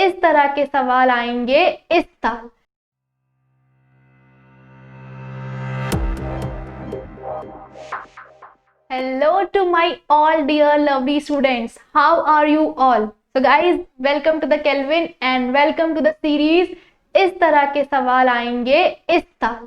इस तरह के सवाल आएंगे इस साल। Hello to my all dear lovely students. How are you all? So guys, welcome to the Kelvin and welcome to the series इस तरह के सवाल आएंगे इस साल।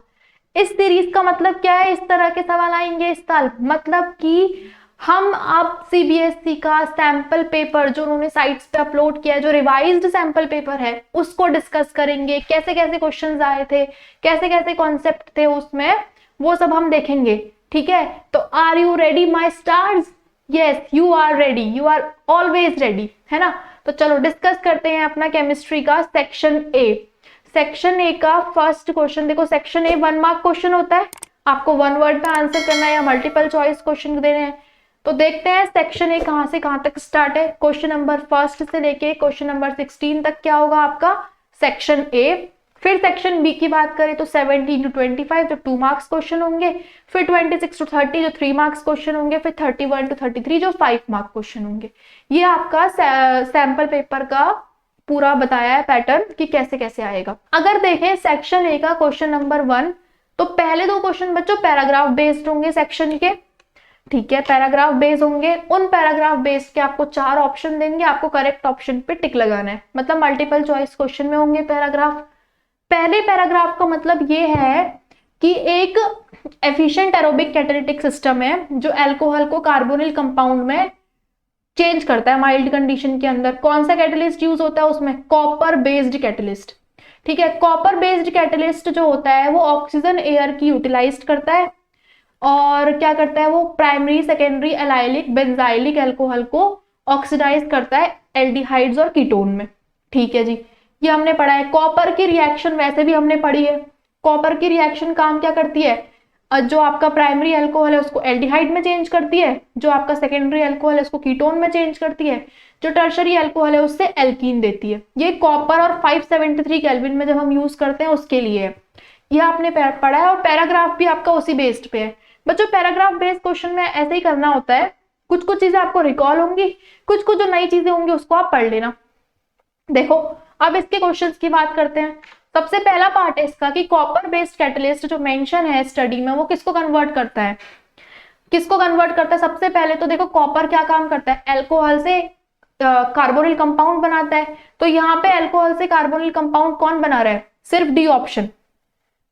इस सीरीज का मतलब क्या है? इस तरह के सवाल आएंगे इस साल मतलब कि हम अब सीबीएसई का सैंपल पेपर जो उन्होंने साइट्स पे अपलोड किया है, जो रिवाइज्ड सैंपल पेपर है, उसको डिस्कस करेंगे। कैसे कैसे क्वेश्चंस आए थे, कैसे कैसे कॉन्सेप्ट थे उसमें, वो सब हम देखेंगे। ठीक है, तो are you ready my stars? Yes, you are ready, you are always ready, है ना। तो चलो डिस्कस करते हैं अपना केमिस्ट्री का सेक्शन ए। सेक्शन ए का फर्स्ट क्वेश्चन देखो। सेक्शन ए 1 मार्क क्वेश्चन होता है, आपको 1 वर्ड में आंसर करना है या मल्टीपल चॉइस क्वेश्चन देने हैं। तो देखते हैं सेक्शन ए कहां से कहां तक स्टार्ट है। क्वेश्चन नंबर 1 से लेके क्वेश्चन नंबर 16 तक क्या होगा आपका सेक्शन ए। फिर सेक्शन बी की बात करें तो 17 to 25 जो 2 मार्क्स क्वेश्चन होंगे, फिर 26 to 30 जो 3 मार्क्स क्वेश्चन होंगे, फिर 31 to 33 जो 5 मार्क क्वेश्चन होंगे। ये आपका सैंपल पेपर का पूरा बताया है पैटर्न कि कैसे कैसे आएगा। अगर देखें सेक्शन ए का क्वेश्चन नंबर 1, तो पहले 2 क्वेश्चन बच्चों पैराग्राफ बेस्ड होंगे सेक्शन के। ठीक है, पैराग्राफ बेस्ड होंगे। उन पैराग्राफ बेस्ड के आपको 4 ऑप्शन देंगे, आपको करेक्ट ऑप्शन पे टिक लगाना है, मतलब मल्टीपल चॉइस क्वेश्चन में होंगे पैराग्राफ। पहले पैराग्राफ का मतलब ये है कि एक एफिशिएंट एरोबिक कैटालिटिक सिस्टम है जो अल्कोहल को कार्बोनिल कंपाउंड में चेंज करता है माइल्ड कंडीशन के अंदर। कौन सा कैटलिस्ट यूज होता है उसमें? Copper based catalyst. ठीक है, कॉपर बेस्ड कैटलिस्ट जो होता है वो ऑक्सीजन एयर की यूटिलाइज करता है और क्या करता है वो primary secondary allylic benzylic alcohol को ऑक्सीडाइज करता है एल्डिहाइड्स और कीटोन में। ठीक है जी, ये हमने पढ़ा है। कॉपर की रिएक्शन वैसे भी हमने पढ़ी है। कॉपर की रिएक्शन काम क्या करती है? जो आपका प्राइमरी अल्कोहल है उसको एल्डिहाइड में चेंज करती है, जो आपका सेकेंडरी अल्कोहल है उसको कीटोन में चेंज करती है, जो टर्शरी अल्कोहल है उससे एल्कीन देती है। ये कॉपर और 573 केल्विन में जब हम यूज करते हैं उसके लिए है। यह आपने पढ़ा है और पैराग्राफ भी आपका उसी बेस्ड पे है। बच्चों पैराग्राफ बेस्ड क्वेश्चन में ऐसे ही करना होता है, कुछ कुछ चीजें आपको रिकॉल होंगी, कुछ कुछ जो नई चीजें होंगी उसको आप पढ़ लेना। देखो अब इसके क्वेश्चंस की बात करते हैं। सबसे पहला पार्ट है इसका कि कॉपर बेस्ड कैटलिस्ट जो मेंशन है स्टडी में वो किसको कन्वर्ट करता है? किसको कन्वर्ट करता है? सबसे पहले तो देखो कॉपर क्या काम करता है? अल्कोहल से कार्बोनिल कंपाउंड बनाता है। तो यहाँ पे अल्कोहल से कार्बोनिल कंपाउंड कौन बना रहा है? सिर्फ D option,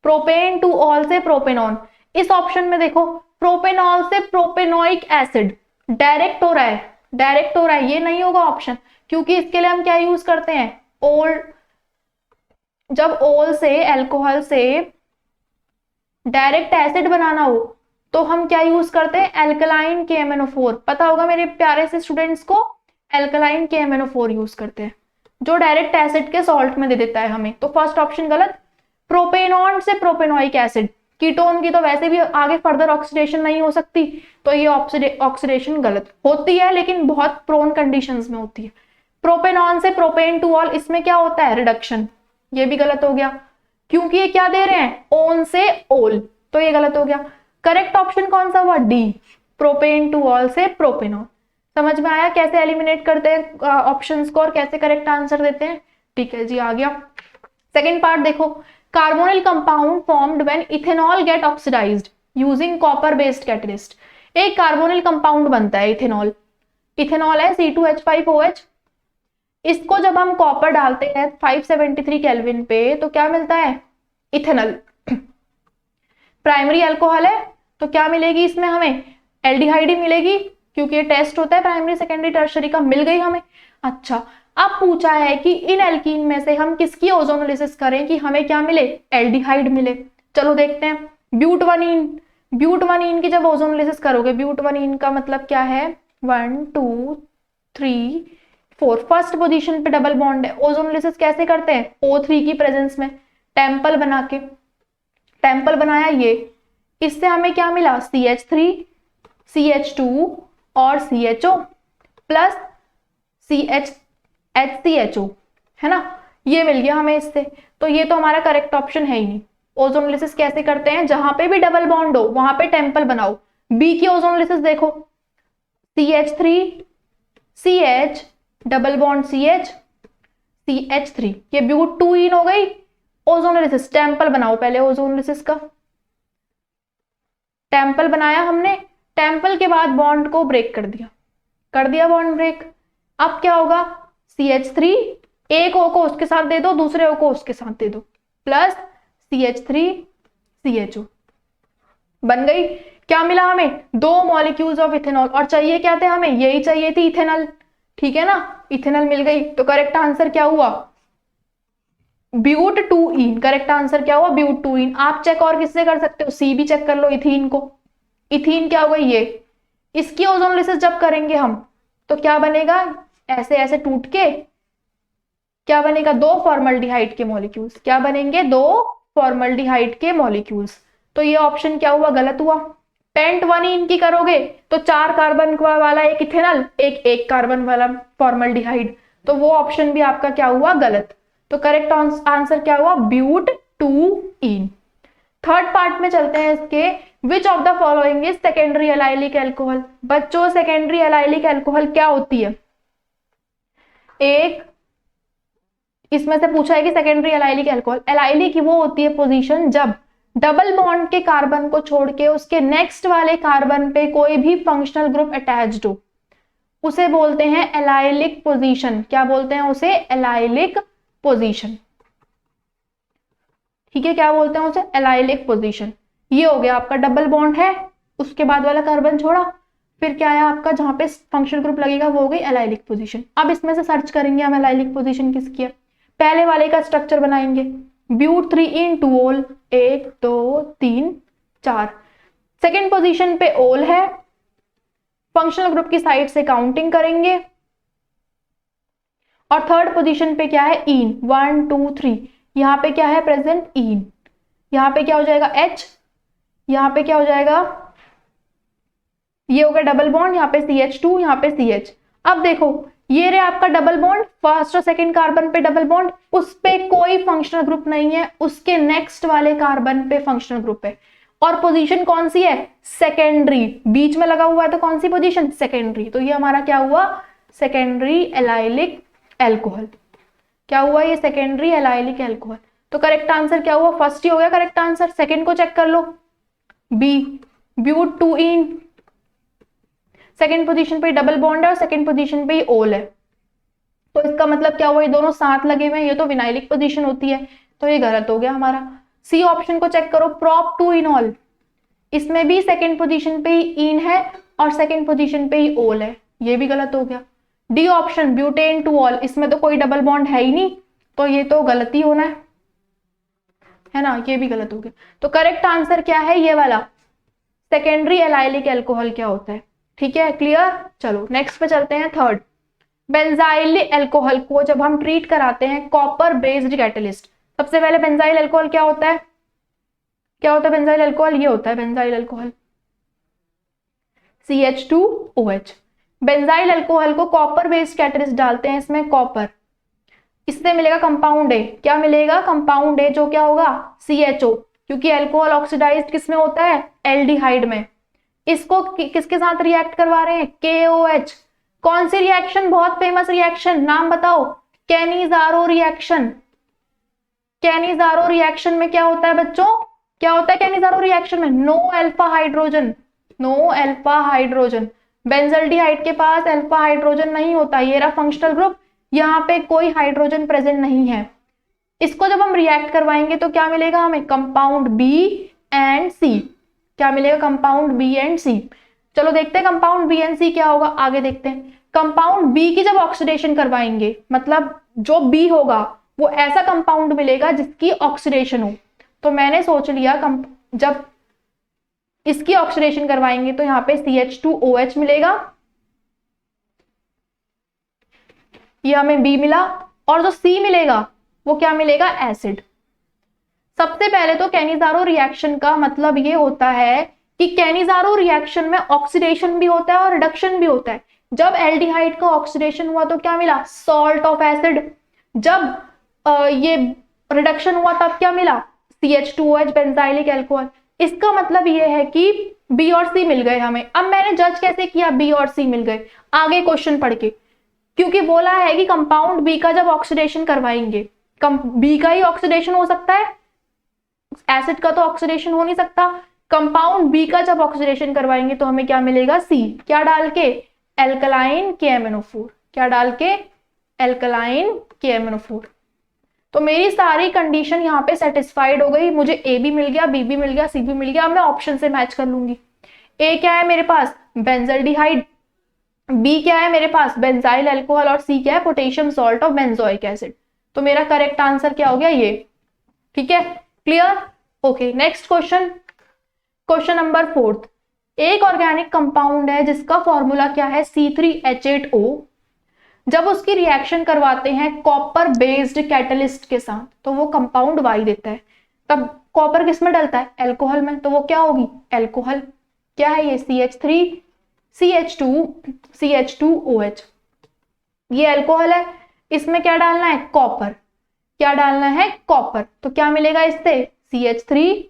propane two all से प्रोपेनॉन। इस ऑप्शन में देखो प्रोपेनॉल से प्रोपेनोइक एसिड डायरेक्ट हो रहा है, डायरेक्ट हो रहा है। ये नहीं होगा ऑप्शन, क्योंकि इसके लिए हम क्या यूज करते हैं? ओल। जब ओल से अल्कोहल से डायरेक्ट एसिड बनाना हो तो हम क्या यूज करते हैं? Alkaline KMnO4। पता होगा मेरे प्यारे से स्टूडेंट्स को, एल्कलाइन KMnO4 यूज करते हैं जो डायरेक्ट एसिड के सॉल्ट में दे देता है हमें। तो फर्स्ट ऑप्शन गलत। प्रोपेनॉन से प्रोपेनोइक एसिड, कीटोन की तो वैसे भी आगे फर्दर ऑक्सीडेशन नहीं हो सकती, तो ये ऑक्सीडेशन गलत होती है, लेकिन बहुत प्रोन कंडीशंस में होती है। प्रोपेनॉन से प्रोपेन टू ऑल, इसमें क्या होता है? रिडक्शन। ये भी गलत हो गया क्योंकि ये क्या दे रहे हैं? ओन से ओल, तो ये गलत हो गया। करेक्ट ऑप्शन कौन सा हुआ? डी, प्रोपेन टू ऑल से प्रोपेनॉन। समझ में आया कैसे एलिमिनेट करते हैं ऑप्शंस को और कैसे करेक्ट आंसर देते हैं? ठीक है जी, आ गया। सेकेंड पार्ट देखो, carbonyl compound formed when ethanol get oxidized using copper based catalyst. एक कार्बोनिल कंपाउंड बनता है इथेनॉल। इथेनॉल है C2H5OH। इसको जब हम कॉपर डालते हैं 573 केल्विन पे तो क्या मिलता है? इथेनॉल। प्राइमरी अल्कोहल है तो क्या मिलेगी इसमें हमें? एल्डिहाइड ही मिलेगी, क्योंकि ये टेस्ट होता है प्राइमरी सेकेंडरी टर्शरी का। मिल गई हमें। अच्छा, अब पूछा है कि इन एल्कीन में से हम किसकी ओजोनोलिसिस करें कि हमें क्या मिले? एल्डिहाइड मिले। चलो देखते हैं। ब्यूटवनीन, ब्यूटवनीन की जब ओजोनोलिसिस करोगे, ब्यूटवनीन का मतलब क्या है? 1 2 3 4, फर्स्ट पोजीशन पे डबल बॉन्ड है। ओजोनोलिसिस कैसे करते हैं? O3 की प्रेजेंस में टेम्पल बना के। टेम्पल बनाया ये, इससे हमें क्या मिला? CH3 CH2 और CHO प्लस HCHO, है ना। ये मिल गया हमें इससे। तो ये तो हमारा करेक्ट ऑप्शन है ही नहीं। ओजोनोलिसिस कैसे करते हैं? जहां पे भी डबल बॉन्ड हो वहां पे टेम्पल बनाओ। बी की ओजोनोलिसिस देखो, CH3 CH double bond CH CH3, ये ब्यूट 2 इन हो गई। ओजोनोलिसिस, टेम्पल बनाओ पहले ओजोनोलिसिस का। टेम्पल बनाया हमने, टेम्पल के बाद बॉन्ड को ब्रेक कर दिया बॉन्ड ब्रेक। अब क्या होगा, CH3 एक O को उसके साथ दे दो, दूसरे O को उसके साथ दे दो, प्लस CH3 CHO बन गई। क्या मिला हमें, 2 मॉलिक्यूल्स ऑफ इथेनॉल, और चाहिए क्या थे हमें, यही चाहिए थी इथेनॉल, ठीक है ना, इथेनॉल मिल गई। तो करेक्ट आंसर क्या हुआ, ब्यूट 2 इन। करेक्ट आंसर क्या हुआ, ब्यूट 2 इन। आप चेक और किससे कर सकते हो, सी भी चेक कर लो, इथीन को। इथीन क्या होगा ये, इसकी ओजोनोलिसिस जब करेंगे हम तो क्या बनेगा, ऐसे ऐसे टूट के क्या बनेगा, 2 फॉर्मल्डिहाइड के मॉलिक्यूल्स। क्या बनेंगे, 2 फॉर्मल्डिहाइड के मॉलिक्यूल्स। तो ये ऑप्शन क्या हुआ, गलत हुआ। पेंट 1 इन की करोगे तो 4 कार्बन वाला एक इथेनॉल, एक कार्बन वाला फॉर्मल्डिहाइड, तो वो ऑप्शन भी आपका क्या हुआ, गलत। तो करेक्ट आंसर क्या हुआ, ब्यूट 2 इन। थर्ड पार्ट में चलते हैं इसके, विच of the following is secondary allylic alcohol. बच्चों सेकेंडरी एलाइलिक एल्कोहल क्या होती है, एक इसमें से पूछा है कि सेकेंडरी एलाइलिक एल्कोहल, एलाइलिक वो होती है पोजीशन जब डबल बॉन्ड के कार्बन को छोड़ के उसके नेक्स्ट वाले कार्बन पे कोई भी फंक्शनल ग्रुप अटैच्ड हो, उसे बोलते हैं एलाइलिक पोजीशन। क्या बोलते हैं उसे, एलाइलिक पोजीशन, ठीक है, क्या बोलते हैं उसे, एलाइलिक पोजीशन। ये हो गया आपका डबल बॉन्ड है, उसके बाद वाला कार्बन छोड़ा, फिर क्या है आपका, जहां पे फंक्शनल ग्रुप लगेगा वो हो गई एलाइलिक पोजीशन। अब इसमें से सर्च करेंगे हम एलाइलिक पोजीशन किसकी है, पहले वाले का स्ट्रक्चर बनाएंगे, ब्यूट 3 इन 2 ओल, 1 2 3 4। सेकेंड पोजीशन पे ओल है, फंक्शनल ग्रुप की साइड से काउंटिंग करेंगे, और थर्ड पोजीशन पे क्या है, इन 1 2 3, यहां पे क्या है प्रेजेंट, इन, यहां पे क्या हो जाएगा H, यहां पे क्या हो जाएगा, ये हो गया डबल बॉन्ड, यहाँ पे CH2, यहाँ पे CH। अब देखो ये रे आपका डबल बॉन्ड, फर्स्ट और सेकंड कार्बन पे डबल बॉन्ड, उस पे कोई फंक्शनल ग्रुप नहीं है, उसके नेक्स्ट वाले कार्बन पे फंक्शनल ग्रुप है, और पोजीशन कौन सी है, सेकेंडरी, बीच में लगा हुआ है तो कौन सी पोजीशन, सेकेंडरी। तो ये हमारा क्या हुआ, सेकेंडरी एलाइलिक एल्कोहल। क्या हुआ, ये सेकेंडरी एलाइलिक एल्कोहल। तो करेक्ट आंसर क्या हुआ, फर्स्ट ही हो गया करेक्ट आंसर। सेकेंड को चेक कर लो, B, but 2 ene, second position पे डबल बॉन्ड है और सेकेंड पोजीशन पे ओल है, तो इसका मतलब क्या हुआ, ये दोनों साथ लगे हुए हैं, ये तो विनाइलिक पोजीशन होती है, तो ये गलत हो गया हमारा। सी ऑप्शन को चेक करो, प्रॉप 2 इन ऑल, इसमें भी सेकेंड पोजीशन पे ही इन है और सेकेंड पोजीशन पे ही ओल है, ये भी गलत हो गया। डी ऑप्शन, ब्यूटेन 2 ऑल, इसमें तो कोई डबल बॉन्ड है ही नहीं, तो ये तो गलत ही होना है ना, ये भी गलत हो गया। तो करेक्ट आंसर क्या है, ये वाला, सेकेंडरी एलाइलिक एल्कोहल क्या होता है, ठीक है, क्लियर। चलो नेक्स्ट पे चलते हैं, थर्ड, बेंजाइल अल्कोहल को जब हम ट्रीट कराते हैं कॉपर बेस्ड कैटलिस्ट, सबसे पहले बेंजाइल अल्कोहल क्या होता है, क्या होता है बेंजाइल अल्कोहल, ये होता है benzyl alcohol, CH2OH। Benzyl alcohol को कॉपर बेस्ड कैटलिस्ट डालते हैं, इसमें कॉपर, इससे मिलेगा कंपाउंड ए, क्या मिलेगा, कंपाउंड ए, जो क्या होगा, CHO, क्योंकि अल्कोहल ऑक्सीडाइज्ड किसमें होता है, एल्डिहाइड में। इसको किसके साथ रिएक्ट करवा रहे हैं, KOH। कौन सी रिएक्शन, बहुत फेमस रिएक्शन, नाम बताओ, कैनिजारो रिएक्शन। कैनिजारो रिएक्शन में क्या होता है बच्चों, क्या होता है कैनिजारो रिएक्शन में, no alpha hydrogen, no alpha hydrogen, benzaldehyde के पास अल्फा हाइड्रोजन नहीं होता, ये रहा फंक्शनल ग्रुप, यहाँ पे कोई हाइड्रोजन प्रेजेंट नहीं है। इसको जब हम रिएक्ट करवाएंगे तो क्या मिलेगा हमें, कंपाउंड B एंड C, क्या मिलेगा, कंपाउंड B एंड C। चलो देखते हैं कंपाउंड B एंड C क्या होगा, आगे देखते हैं। कंपाउंड B की जब ऑक्सीडेशन करवाएंगे, मतलब जो B होगा वो ऐसा कंपाउंड मिलेगा जिसकी ऑक्सीडेशन हो, तो मैंने सोच लिया जब इसकी ऑक्सीडेशन करवाएंगे तो यहाँ पे CH2OH मिलेगा, ये हमें B मिला, और जो C मिलेगा वो क्या मिलेगा, एसिड। सबसे पहले तो कैनिजारो रिएक्शन का मतलब ये होता है कि कैनिजारो रिएक्शन में ऑक्सीडेशन भी होता है और रिडक्शन भी होता है। जब एल्डिहाइड का ऑक्सीडेशन हुआ तो क्या मिला, सॉल्ट ऑफ एसिड, जब ये रिडक्शन हुआ तब क्या मिला, CH2OH बेंजाइलिक अल्कोहल। इसका मतलब ये है कि B और C मिल गए हमें। अब मैंने जज कैसे किया, B और C मिल गए, आगे क्वेश्चन पढ़ के, क्योंकि बोला है कि कंपाउंड बी का जब ऑक्सीडेशन करवाएंगे, बी का ही ऑक्सीडेशन हो सकता है, एसिड का तो ऑक्सीडेशन हो नहीं सकता। कंपाउंड बी का जब ऑक्सीडेशन करवाएंगे तो हमें क्या मिलेगा, सी। क्या डाल के, एल्कलाइन KMnO4। क्या डाल के, एल्कलाइन KMnO4। तो मेरी सारी कंडीशन यहाँ पे सेटिस्फाइड हो गई, मुझे ए भी मिल गया, बी भी मिल गया, सी भी मिल गया। अब मैं ऑप्शन से मैच कर लूंगी। ए क्या है मेरे पास, बेंजल्डिहाइड, बी क्या है मेरे पास, बेंजाइल अल्कोहल, और सी क्या है, potassium salt of benzoic acid. तो मेरा करेक्ट आंसर क्या हो गया, ये। ठीक है, clear. Okay, next question, question number 4। एक ऑर्गेनिक कंपाउंड है जिसका फॉर्मूला क्या है, C3H8O। जब उसकी रिएक्शन करवाते हैं कॉपर बेस्ड कैटलिस्ट के साथ तो वो कंपाउंड वाई देता है। तब कॉपर किस में डलता है, एल्कोहल में, तो वो क्या होगी, एल्कोहल। क्या है ये, CH3CH2OH। ये एल्कोहल है, इसमें क्या डालना है, कॉपर। क्या डालना है, कॉपर। तो क्या मिलेगा इससे, CH3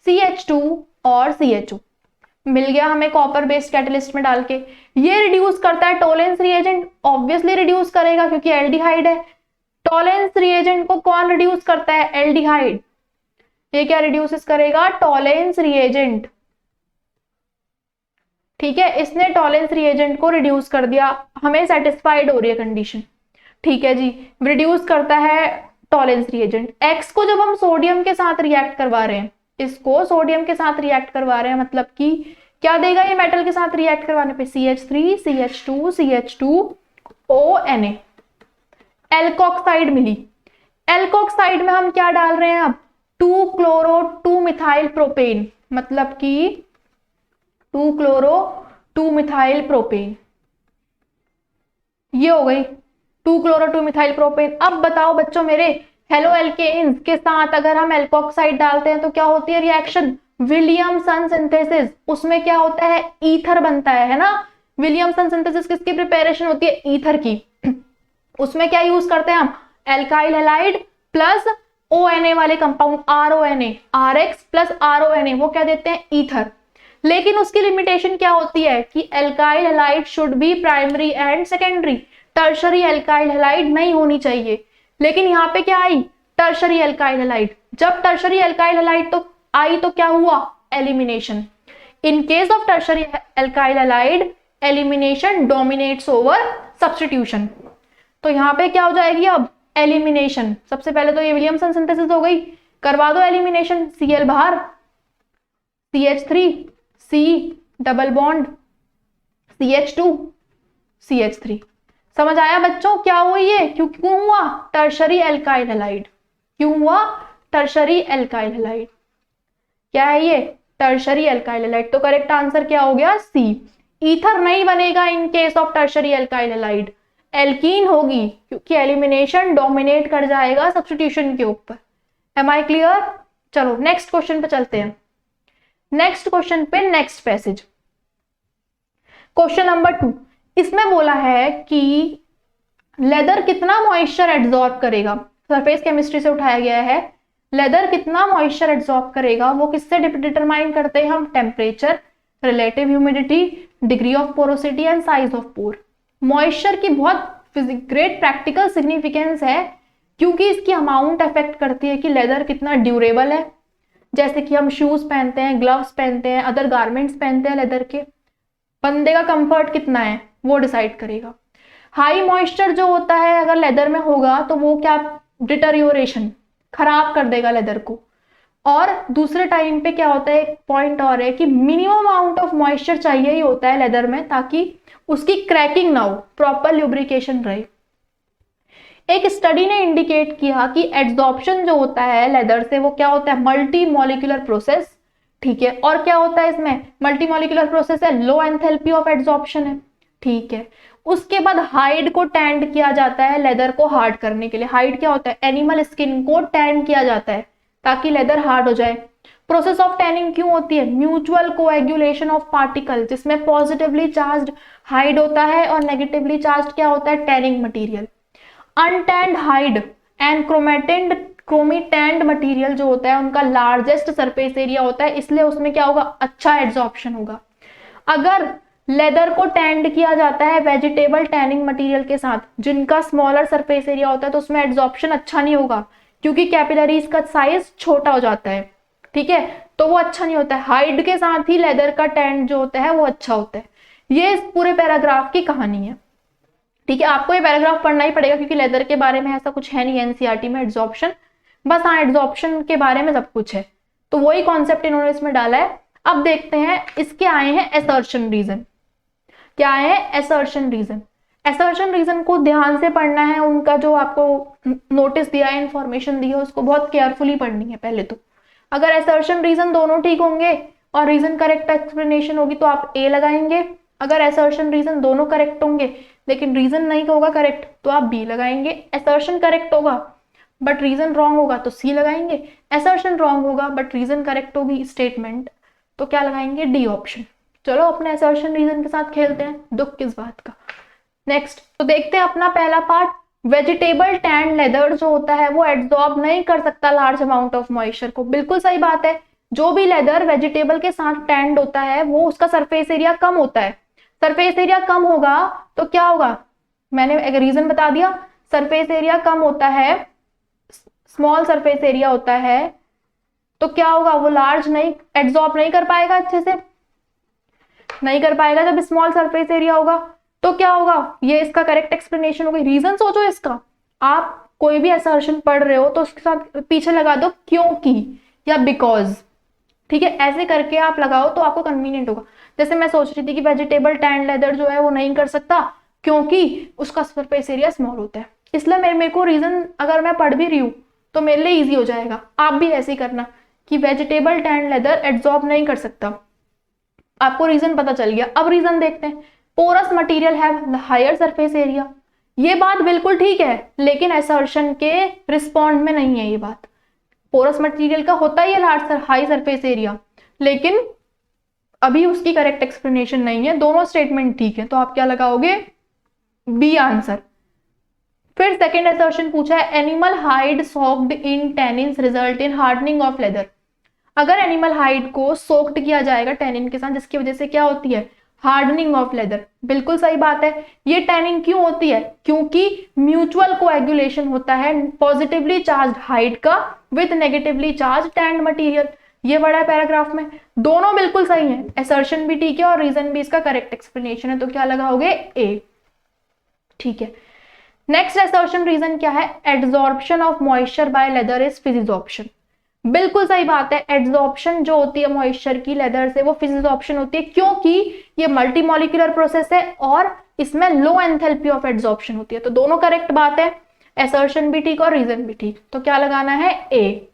CH2 और CHO मिल गया हमें कॉपर बेस्ड कैटलिस्ट में डाल के। ये रिड्यूस करता है टोलेंस रिएजेंट, ऑब्वियसली रिड्यूस करेगा क्योंकि एल्डिहाइड है। टोलेंस रिएजेंट को कौन रिड्यूस करता है, एल्डिहाइड। ये क्या रिड्यूस करेगा, टोलेंस रिएजेंट। ठीक है, इसने टोलेंस रिएजेंट को रिड्यूस कर दिया, हमें सेटिस्फाइड हो रही है कंडीशन। ठीक है जी, रिड्यूस करता है टोलेंस रिएजेंट। एक्स को जब हम सोडियम के साथ रिएक्ट करवा रहे हैं, इसको सोडियम के साथ रिएक्ट करवा रहे हैं, मतलब कि क्या देगा ये मेटल के साथ रिएक्ट करवाने पे, CH3 CH2 CH2ONA, एल्कोक्साइड मिली। एल्कोक्साइड में हम क्या डाल रहे हैं अब, 2 क्लोरो 2 मिथाइल प्रोपेन, मतलब कि 2 क्लोरो 2 मिथाइल प्रोपेन। ये हो गई 2 क्लोरो 2 मिथाइल प्रोपेन। अब बताओ बच्चों मेरे, हेलो एल्केन्स के साथ अगर हम एल्कोक्साइड डालते हैं तो क्या होती है रिएक्शन, विलियमसन सिंथेसिस। उसमें क्या होता है, ईथर बनता है ना। विलियमसन सिंथेसिस किसकी प्रिपरेशन होती है, ईथर की। उसमें क्या यूज करते हैं हम, एल्काइल हैलाइड प्लस ONA वाले compound, RONA, RX plus RONA, वो क्या देते हैं, ईथर। लेकिन उसकी लिमिटेशन क्या होती है कि alkyl halide should be primary and secondary, tertiary alkyl halide नहीं होनी चाहिए। लेकिन यहाँ पे क्या आई, टर्शरी एल्काइल हैलाइड। जब टर्शरी एल्काइल हैलाइड तो आई तो क्या हुआ, elimination. In case of tertiary alkyl halide elimination dominates over substitution. तो यहाँ पे क्या हो जाएगी अब, एलिमिनेशन। सबसे पहले तो ये विलियमसन सिंथेसिस हो गई, करवा दो एलिमिनेशन, Cl बाहर, CH3 C double bond CH2 CH3। समझ आया बच्चों क्या हुआ ये, क्यों हुआ, टर्शरी एल्काइल हैलाइड। क्यों हुआ, टर्शरी एल्काइल हैलाइड। क्या है ये, टर्शरी एल्काइल हैलाइड। तो करेक्ट आंसर क्या हो गया, सी। ईथर नहीं बनेगा in case of tertiary alkyl halide, alkene होगी क्योंकि एलिमिनेशन डोमिनेट कर जाएगा सब्स्टिट्यूशन के ऊपर। Am I clear. चलो नेक्स्ट क्वेश्चन पे चलते हैं। नेक्स्ट क्वेश्चन पे नेक्स्ट पैसेज, क्वेश्चन नंबर 2। इसमें बोला है कि लेदर कितना मॉइस्चर एब्जॉर्ब करेगा, सरफेस केमिस्ट्री से उठाया गया है। लेदर कितना मॉइस्चर एब्जॉर्ब करेगा वो किससे डिटरमाइन करते हैं हम, temperature, relative humidity, degree of porosity and size of pore. Moisture की बहुत ग्रेट प्रैक्टिकल सिग्निफिकेंस है क्योंकि इसकी अमाउंट अफेक्ट करती है कि लेदर कितना ड्यूरेबल है। जैसे कि हम शूज पहनते हैं, ग्लव्स पहनते हैं, अदर गारमेंट्स पहनते हैं लेदर के, बंदे का कंफर्ट कितना है वो डिसाइड करेगा। हाई मॉइस्चर जो होता है अगर लेदर में होगा तो वो क्या, डिटरियोरेशन, खराब कर देगा लेदर को। और दूसरे टाइम पे क्या होता है, एक पॉइंट और है कि मिनिमम अमाउंट ऑफ मॉइस्चर चाहिए ही होता है लेदर में ताकि उसकी क्रैकिंग ना हो, प्रॉपर ल्यूब्रिकेशन रहे। एक स्टडी ने इंडिकेट किया कि एड्सॉर्प्शन जो होता है लेदर से वो क्या होता है, मल्टी मॉलिक्यूलर प्रोसेस। ठीक है, और क्या होता है इसमें, मल्टी मॉलिक्यूलर प्रोसेस है, लो एंथैल्पी ऑफ एड्सॉर्प्शन है। ठीक है, उसके बाद हाइड को टैंड किया जाता है लेदर को हार्ड करने के लिए। हाइड क्या होता है, एनिमल स्किन को टैंड किया जाता है ताकि लेदर हार्ड हो जाए। प्रोसेस ऑफ टैनिंग क्यों होती है, म्यूचुअल कोएगुलेशन ऑफ पार्टिकल, जिसमें पॉजिटिवली चार्ज्ड हाइड होता है और नेगेटिवली चार्ज्ड क्या होता है, tanning material. Untanned hide and chrome tanned material जो होता है उनका लार्जेस्ट सरफेस एरिया होता है, इसलिए उसमें क्या होगा, अच्छा एड्सॉर्प्शन होगा। अगर लेदर को टैंड किया जाता है वेजिटेबल टैनिंग मटेरियल के साथ, जिनका स्मॉलर सरफेस एरिया होता है, तो उसमें एब्जॉर्प्शन अच्छा नहीं होगा क्योंकि कैपिलरीज का साइज छोटा हो जाता है, ठीक है, तो वो अच्छा नहीं होता है। हाइड के साथ ही लेदर का टैंड जो होता है वो अच्छा होता है। ये इस पूरे पैराग्राफ की कहानी है, ठीक है। आपको ये पैराग्राफ पढ़ना ही पड़ेगा क्योंकि लेदर के बारे में ऐसा कुछ है नहीं एनसीईआरटी में एब्जॉर्प्शन, बस हाँ एब्जॉर्प्शन के बारे में सब कुछ है, तो वही कॉन्सेप्ट इन्होंने इसमें डाला है। अब देखते हैं इसके आए हैं असर्शन रीजन। क्या है असर्शन रीजन? असर्शन रीजन को ध्यान से पढ़ना है, उनका जो आपको नोटिस दिया है, इंफॉर्मेशन दी है, उसको बहुत केयरफुली पढ़नी है पहले तो। अगर असर्शन रीजन दोनों ठीक होंगे और रीजन करेक्ट एक्सप्लेनेशन होगी तो आप ए लगाएंगे। अगर असर्शन रीजन दोनों करेक्ट होंगे लेकिन रीजन नहीं होगा करेक्ट तो आप बी लगाएंगे। असर्शन करेक्ट होगा बट रीजन रॉन्ग होगा तो सी लगाएंगे। असर्शन रॉन्ग होगा बट रीजन करेक्ट होगी स्टेटमेंट, तो क्या लगाएंगे? D option. चलो अपने असर्शन रीजन के साथ खेलते हैं, दुख किस बात का। नेक्स्ट तो देखते हैं अपना पहला पार्ट। वेजिटेबल टैन लेदर जो होता है वो एब्जॉर्ब नहीं कर सकता लार्ज अमाउंट ऑफ मॉइस्चर को। बिल्कुल सही बात है, जो भी लेदर वेजिटेबल के साथ टैंड होता है वो उसका सरफेस एरिया कम होता है। सरफेस एरिया कम होगा तो क्या होगा? मैंने एक रीजन बता दिया, सरफेस एरिया कम होता है, स्मॉल सरफेस एरिया होता है, तो क्या होगा? वो लार्ज नहीं एब्जॉर्ब नहीं कर पाएगा, अच्छे से नहीं कर पाएगा। जब स्मॉल सरफेस एरिया होगा तो क्या होगा? ये इसका करेक्ट एक्सप्लेनेशन होगी। रीजन सोचो इसका, आप कोई भी असर्शन पढ़ रहे हो तो उसके साथ पीछे लगा दो क्योंकि या बिकॉज, ठीक है, ऐसे करके आप लगाओ तो आपको कन्वीनियंट होगा। जैसे मैं सोच रही थी कि वेजिटेबल टैन लेदर जो है वो नहीं कर सकता क्योंकि उसका सरफेस एरिया स्मॉल होता है, इसलिए मेरे को रीजन अगर मैं पढ़ भी रही हूँ तो मेरे लिए इजी हो जाएगा। आप भी ऐसे ही करना कि वेजिटेबल टैन लेदर एब्जॉर्ब नहीं कर सकता, आपको रीजन पता चल गया। अब रीजन देखते हैं। Porous material have higher surface area, ये बात बिल्कुल ठीक है लेकिन असर्शन के रिस्पॉन्ड में नहीं है ये बात। पोरस मटेरियल का होता ही है लार्ज हाई सरफेस एरिया, लेकिन अभी उसकी करेक्ट एक्सप्लेनेशन नहीं है। दोनों स्टेटमेंट ठीक है, तो आप क्या लगाओगे? B answer. फिर सेकेंड असर्शन पूछा है, animal hide soaked in tannins result in hardening of leather. अगर एनिमल हाइड को सोक्ड किया जाएगा टेनिन के साथ, जिसकी वजह से क्या होती है? Hardening of leather. बिल्कुल सही बात है। ये टैनिंग क्यों होती है? क्योंकि म्यूचुअल कोएगुलेशन होता है पॉजिटिवली चार्ज हाइड का with negatively charge stand material. ये बड़ा है पैराग्राफ में, दोनों बिल्कुल सही है, असर्शन भी ठीक है और रीजन भी इसका करेक्ट एक्सप्लेनेशन है, तो क्या लगाओगे? ए, ठीक है। नेक्स्ट असर्शन रीजन क्या है? Adsorption of moisture by leather is physisorption. बिल्कुल सही बात है, एड्सॉर्प्शन जो होती है मॉइस्चर की लेदर से वो फिजिजॉर्प्शन होती है क्योंकि ये मल्टी मॉलिक्यूलर प्रोसेस है और इसमें लो एंथैल्पी ऑफ एड्सॉर्प्शन होती है, तो दोनों करेक्ट बात है, असर्शन भी ठीक और रीजन भी ठीक, तो क्या लगाना है? ए।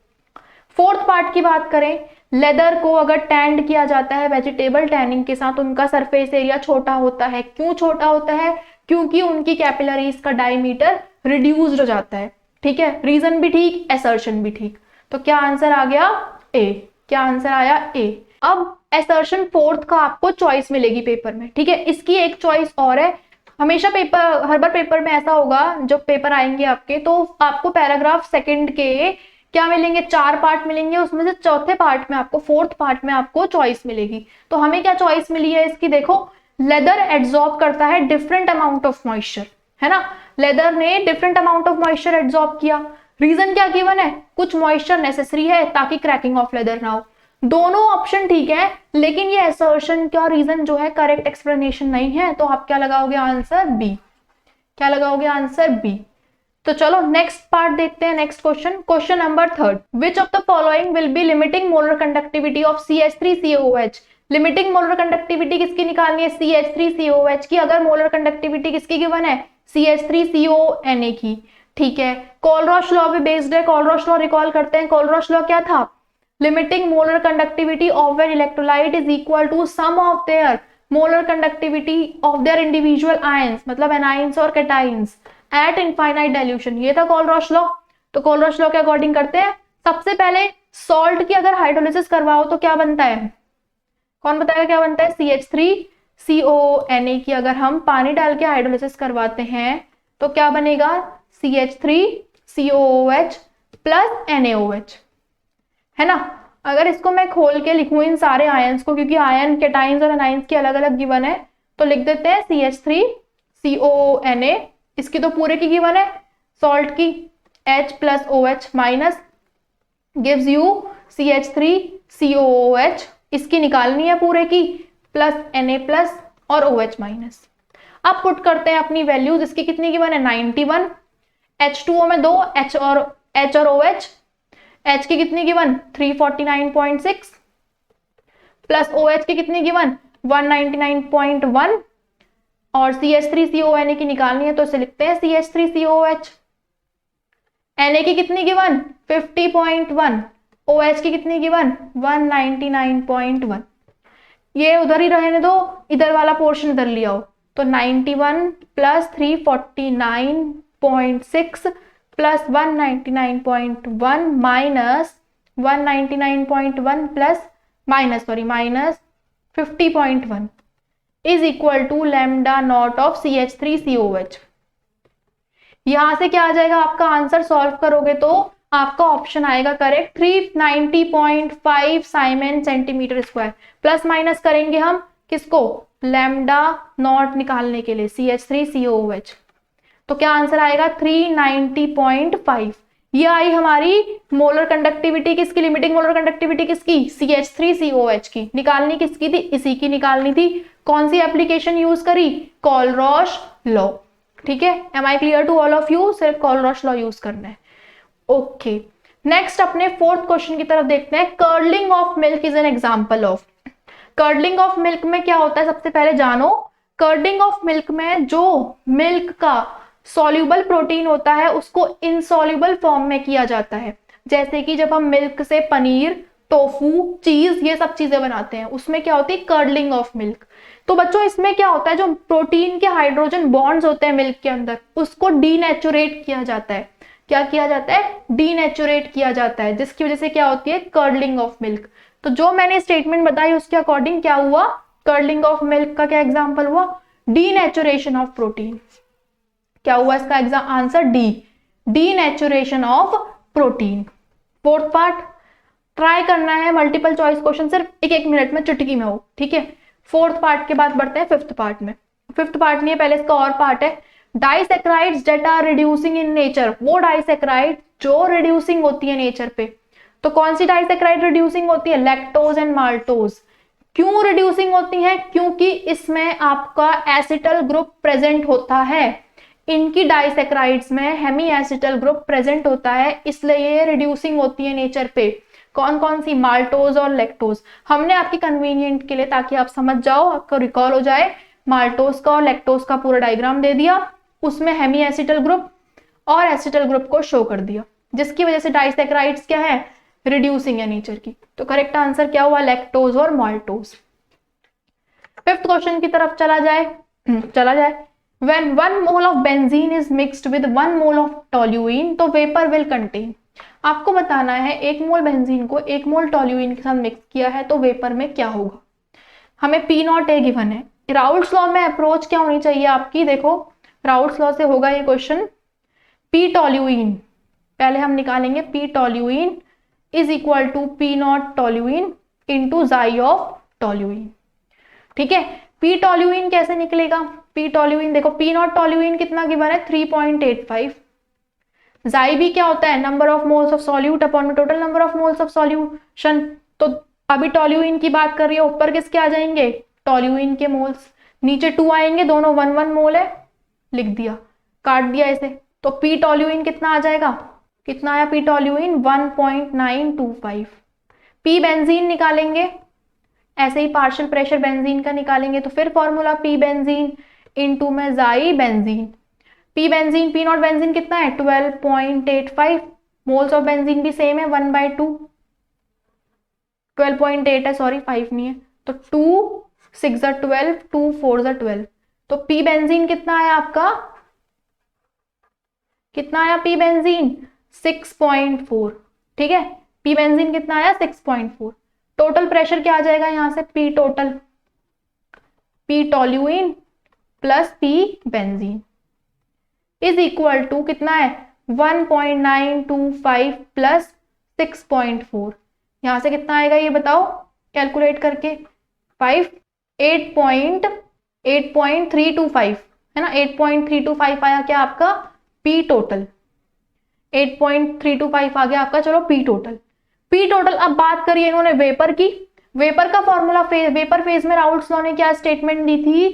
फोर्थ पार्ट की बात करें, लेदर को अगर टैंड किया जाता है वेजिटेबल टैनिंग के साथ, उनका सरफेस एरिया छोटा होता है। क्यों छोटा होता है? क्योंकि उनकी कैपिलरीज का डायमीटर रिड्यूस्ड हो जाता है, ठीक है। रीजन भी ठीक, असर्शन भी ठीक, तो क्या आंसर आ गया? ए। क्या आंसर आया? ए। अब असर्शन फोर्थ का आपको चॉइस मिलेगी पेपर में, ठीक है। इसकी एक चॉइस और है, हमेशा पेपर हर बार पेपर में ऐसा होगा, जब पेपर आएंगे आपके तो आपको पैराग्राफ सेकंड के क्या मिलेंगे? 4 पार्ट मिलेंगे, उसमें से चौथे पार्ट में आपको, फोर्थ पार्ट में आपको चॉइस मिलेगी। तो हमें क्या चॉइस मिली है इसकी? देखो, लेदर एब्जॉर्ब करता है डिफरेंट अमाउंट ऑफ मॉइस्चर, है ना। लेदर ने different amount of moisture absorb किया। रीजन क्या गिवन है? कुछ मॉइस्चर नेसेसरी है ताकि क्रैकिंग ऑफ लेदर ना हो। दोनों ऑप्शन ठीक है लेकिन ये असर्शन का रीजन जो है करेक्ट एक्सप्लेनेशन नहीं है, तो आप क्या लगाओगे? Answer B. क्या लगाओगे? Answer B. तो चलो नेक्स्ट पार्ट देखते हैं, next question, question number 3। Which of the following will be limiting molar conductivity of CH3COOH। Limiting molar conductivity किसकी निकालनी है? CH3COOH की। अगर मोलर कंडक्टिविटी किसकी गिवन है? CH3CONA की, ठीक है। कोलरॉश लॉ पे बेस्ड है, कोलरॉश लॉ रिकॉल करते हैं। कोलरॉश लॉ क्या था? Limiting molar conductivity of an electrolyte is equal to sum of their molar conductivity of their individual ions, मतलब एनाइंस और कैटाइंस एट इनफाइनाइट डाइल्यूशन। ये था कोलरॉश लॉ। तो कोलरॉश लॉ के अकॉर्डिंग करते हैं। सबसे पहले सॉल्ट की अगर हाइड्रोलिसिस करवाओ तो क्या बनता है? कौन बताएगा क्या बनता है? CH3CONA की अगर हम पानी डाल के हाइड्रोलिसिस करवाते हैं तो क्या बनेगा? CH3COOH प्लस NaOH, है ना। अगर इसको मैं खोल के लिखूं इन सारे आयंस को, क्योंकि आयन कैटाइंस और एनाइंस की अलग अलग गिवन है, तो लिख देते हैं CH3COONA, इसकी तो पूरे की गिवन है सॉल्ट की, H plus OH minus gives you CH3COOH, इसकी निकालनी है पूरे की, प्लस Na प्लस और OH माइनस। अब पुट करते हैं अपनी वैल्यूज, इसकी कितनी गिवन है 91, H2O में 2 H और OH, H की कितनी गिवन 349.6 प्लस OH की कितनी गिवन 199.1 और CH3CONA की निकालनी है तो इसे लिखते हैं CH3COOH। Na की कितनी गिवन 50.1, OH की कितनी गिवन 199.1। ये उधर ही रहने दो, इधर वाला पोर्शन इधर लिया हो, तो 91 plus 349.6 plus 199.1 minus 199.1 plus minus 50.1 is equal to lambda naught of CH3COH। यहां से क्या आ जाएगा, आपका आंसर सॉल्व करोगे तो आपका ऑप्शन आएगा correct 390.5 Simon centimetre square. Plus minus करेंगे हम किसको, लैम्डा नॉट निकालने के लिए CH3COOH, तो क्या आंसर आएगा 390.5। ये आई हमारी मोलर कंडक्टिविटी किसकी, लिमिटिंग मोलर कंडक्टिविटी किसकी CH3COH की, निकालनी किसकी थी, इसी की निकालनी थी। कौन सी एप्लीकेशन यूज करी, कोलरॉश लॉ। ठीक है, am I clear to all of you, सिर्फ कोलरॉश लॉ यूज करना है। ओके, नेक्स्ट अपने फोर्थ क्वेश्चन की तरफ देखते हैं। Curdling of milk is an example of. Curdling of milk में क्या होता है, सबसे पहले जानो। कर्डलिंग ऑफ मिल्क में जो मिल्क का सॉल्यूबल प्रोटीन होता है उसको इनसॉल्यूबल फॉर्म में किया जाता है। जैसे कि जब हम मिल्क से पनीर, टोफू, चीज, ये सब चीजें बनाते हैं, उसमें क्या होती है कर्डलिंग ऑफ मिल्क। तो बच्चों इसमें क्या होता है, जो प्रोटीन के हाइड्रोजन बॉन्ड्स होते हैं मिल्क के अंदर, उसको डीनेचुरेट किया जाता है। क्या किया जाता है, डीनेचुरेट किया जाता है, जिसकी वजह से क्या होती है कर्डलिंग ऑफ मिल्क। तो जो मैंने स्टेटमेंट बताई उसके अकॉर्डिंग क्या हुआ, कर्डलिंग ऑफ मिल्क का क्या एग्जांपल हुआ, डीनेचुरेशन ऑफ प्रोटीन। क्या हुआ इसका answer, denaturation of protein. Fourth part try करना है, मल्टीपल चॉइस क्वेश्चन सिर्फ एक मिनट में, चुटकी में हो। ठीक है, फोर्थ पार्ट के बाद बढ़ते हैं फिफ्थ पार्ट में। फिफ्थ पार्ट नहीं है, पहले इसका और पार्ट है। Disaccharides that are reducing in nature, वो डाइसैकेराइड जो रिड्यूसिंग होती है नेचर पे। तो कौन सी डाइसैकेराइड रिड्यूसिंग होती है, लैक्टोज एंड माल्टोज। क्यों रिड्यूसिंग होती है, क्योंकि इसमें आपका एसिटल ग्रुप प्रेजेंट होता है। इनकी डाइसैकेराइड्स में हेमी एसिटल ग्रुप प्रेजेंट होता है, इसलिए ये रिड्यूसिंग होती है नेचर पे। कौन कौन सी, माल्टोज और लैक्टोज। हमने आपकी कन्वीनियंट के लिए, ताकि आप समझ जाओ, आपको रिकॉल हो जाए, माल्टोज का और लैक्टोज का पूरा डायग्राम दे दिया, उसमें हेमी एसिटल ग्रुप और एसिटल ग्रुप को शो कर दिया, जिसकी वजह से डाइसैकेराइड्स क्या है, रिड्यूसिंग है नेचर की। तो करेक्ट आंसर क्या हुआ, लैक्टोज और माल्टोज। फिफ्थ क्वेश्चन की तरफ चला जाए। When 1 mole of benzene is mixed with 1 mole of toluene, तो वेपर विल कंटेन। आपको बताना है 1 मोल बेंजीन को 1 मोल टोल्यूइन के साथ मिक्स किया है तो वेपर में क्या होगा। हमें P0 ए गिवन है। राउल्ट्स लॉ में अप्रोच क्या होनी चाहिए आपकी, देखो राउल्ट्स लॉ से होगा ये क्वेश्चन। P टोल्यूइन पहले हम निकालेंगे, P toluene is equal to P0 toluene into chi of toluene. ठीक है, P टोल्यूइन कैसे निकलेगा, P टोल्यूइन देखो, P0 टोल्यूइन कितना गिवन है 3.85। जाई भी क्या होता है, number of moles of solute upon में total number of moles of solution. तो अभी टोल्यूइन की बात कर रही है, ऊपर किसके आ जाएंगे, टोल्यूइन के मोल्स, नीचे 2 आएंगे, दोनों 1 मोल है, लिख दिया, काट दिया इसे। तो P टोल्यूइन कितना आ जाएगा, कितना आया P टोल्यूइन 1.925। P बेंजीन निकालेंगे, ऐसे ही पार्शियल प्रेशर बेंजीन का निकालेंगे, तो फिर फॉर्मूला P बेंजीन इंटू में जाई benzene. P benzene, P not benzene कितना है 12.85, मोल्स ऑफ बेंजीन भी सेम है 1/2, 12.8 है, सॉरी 5 नहीं है, तो 2 6 12, 2 4 12। तो P बेंजीन कितना आया आपका, कितना आया P बेंजीन 6.4। ठीक है, P बेंजीन कितना आया 6.4। टोटल प्रेशर क्या आ जाएगा यहां से, P total, P toluene plus P benzene is equal to कितना है 1.925 प्लस 6.4। यहां से कितना आएगा ये बताओ कैलकुलेट करके, 8.5 8.325 है ना, 8.325 आया क्या आपका पी टोटल, 8.325 आ गया आपका, चलो पी टोटल। पी टोटल, अब बात करिए इन्होंने वेपर की। वेपर का फॉर्मूला, वेपर फेज में राउल्ट्स लॉ ने क्या स्टेटमेंट दी थी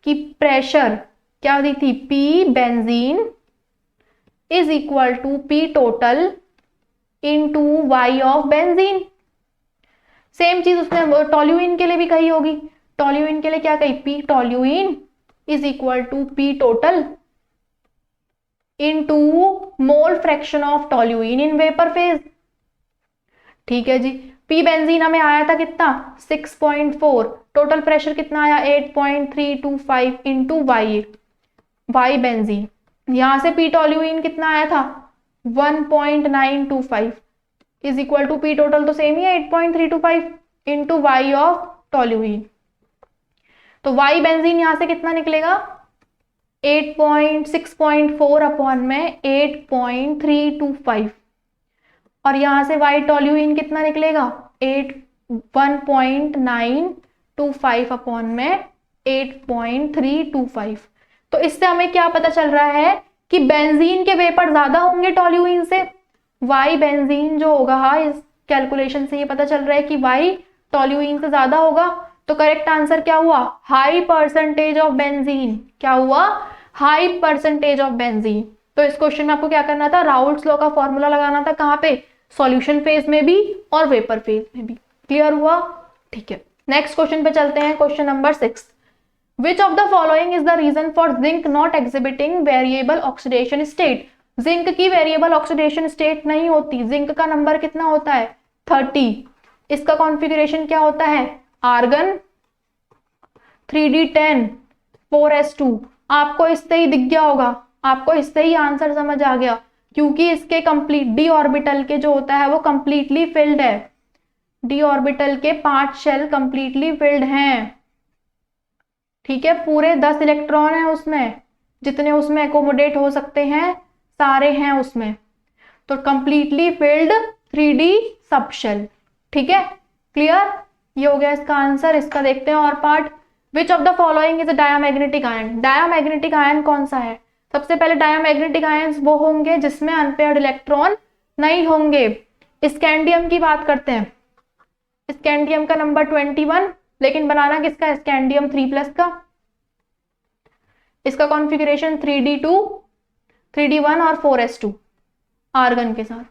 कि प्रेशर क्या दी थी, P benzene is equal to P total into Y of benzene. Same चीज उसने टोल्यूइन के लिए भी कही होगी। टोल्यूइन के लिए क्या कही, P toluene is equal to P total into mole fraction of toluene in vapour phase. ठीक है जी, पी बेंजीन हमें आया था कितना 6.4, टोटल प्रेशर कितना आया 8.325 इंटू वाई बेंजीन। यहां से पी टोल्यूइन कितना आया था 1.925 is equal to P total तो सेम ही है 8.325 इंटू वाई ऑफ टोल्यूइन। तो वाई बेंजीन यहां से कितना निकलेगा 6.4 अपॉन में 8.325 और यहां से वाई टोल्यूइन कितना निकलेगा 1.925 अपॉन में 8.325। तो इससे हमें क्या पता चल रहा है कि बेंजीन के वेपर ज्यादा होंगे टोल्यूइन से। वाई बेंजीन जो होगा, इस कैलकुलेशन से ये पता चल रहा है कि वाई टोल्यूइन से ज्यादा होगा। तो करेक्ट आंसर क्या हुआ, हाई परसेंटेज ऑफ बेंजीन। क्या हुआ, हाई परसेंटेज ऑफ बेंजीन। तो इस क्वेश्चन में आपको क्या करना था, राउल्ट्स लॉ का फॉर्मूला लगाना था, कहां पे, सॉल्यूशन फेज में भी और वेपर फेज में भी। क्लियर हुआ, ठीक है। नेक्स्ट क्वेश्चन पे चलते हैं, question number 6। Which of the following is the reason for zinc not exhibiting variable oxidation state? Zinc की वेरिएबल ऑक्सीडेशन स्टेट नहीं होती। जिंक का नंबर कितना होता है 30। इसका कॉन्फ़िगरेशन क्या होता है, आर्गन 3d10 4s2। आपको इससे ही दिख गया होगा, आपको इससे ही आंसर समझ आ गया, क्योंकि इसके कंप्लीट डी ऑर्बिटल के जो होता है वो कंप्लीटली फिल्ड है। डी ऑर्बिटल के 5 शेल कंप्लीटली फिल्ड हैं। ठीक है, पूरे 10 इलेक्ट्रॉन है उसमें, जितने उसमें एकोमोडेट हो सकते हैं सारे हैं उसमें। तो कंप्लीटली फिल्ड 3D सबशेल। ठीक है, क्लियर, ये हो गया इसका आंसर। इसका देखते हैं और part. Which of the following is a diamagnetic ion? Diamagnetic ion कौन सा है? सबसे पहले डायामैग्नेटिक आयंस वो होंगे जिसमें अनपेयर्ड इलेक्ट्रॉन नहीं होंगे। स्कैंडियम की बात करते हैं। स्कैंडियम का नंबर 21, लेकिन बनाना किसका, स्कैंडियम 3+ का। इसका कॉन्फ़िगरेशन 3d2 3d1 और 4s2 आर्गन के साथ।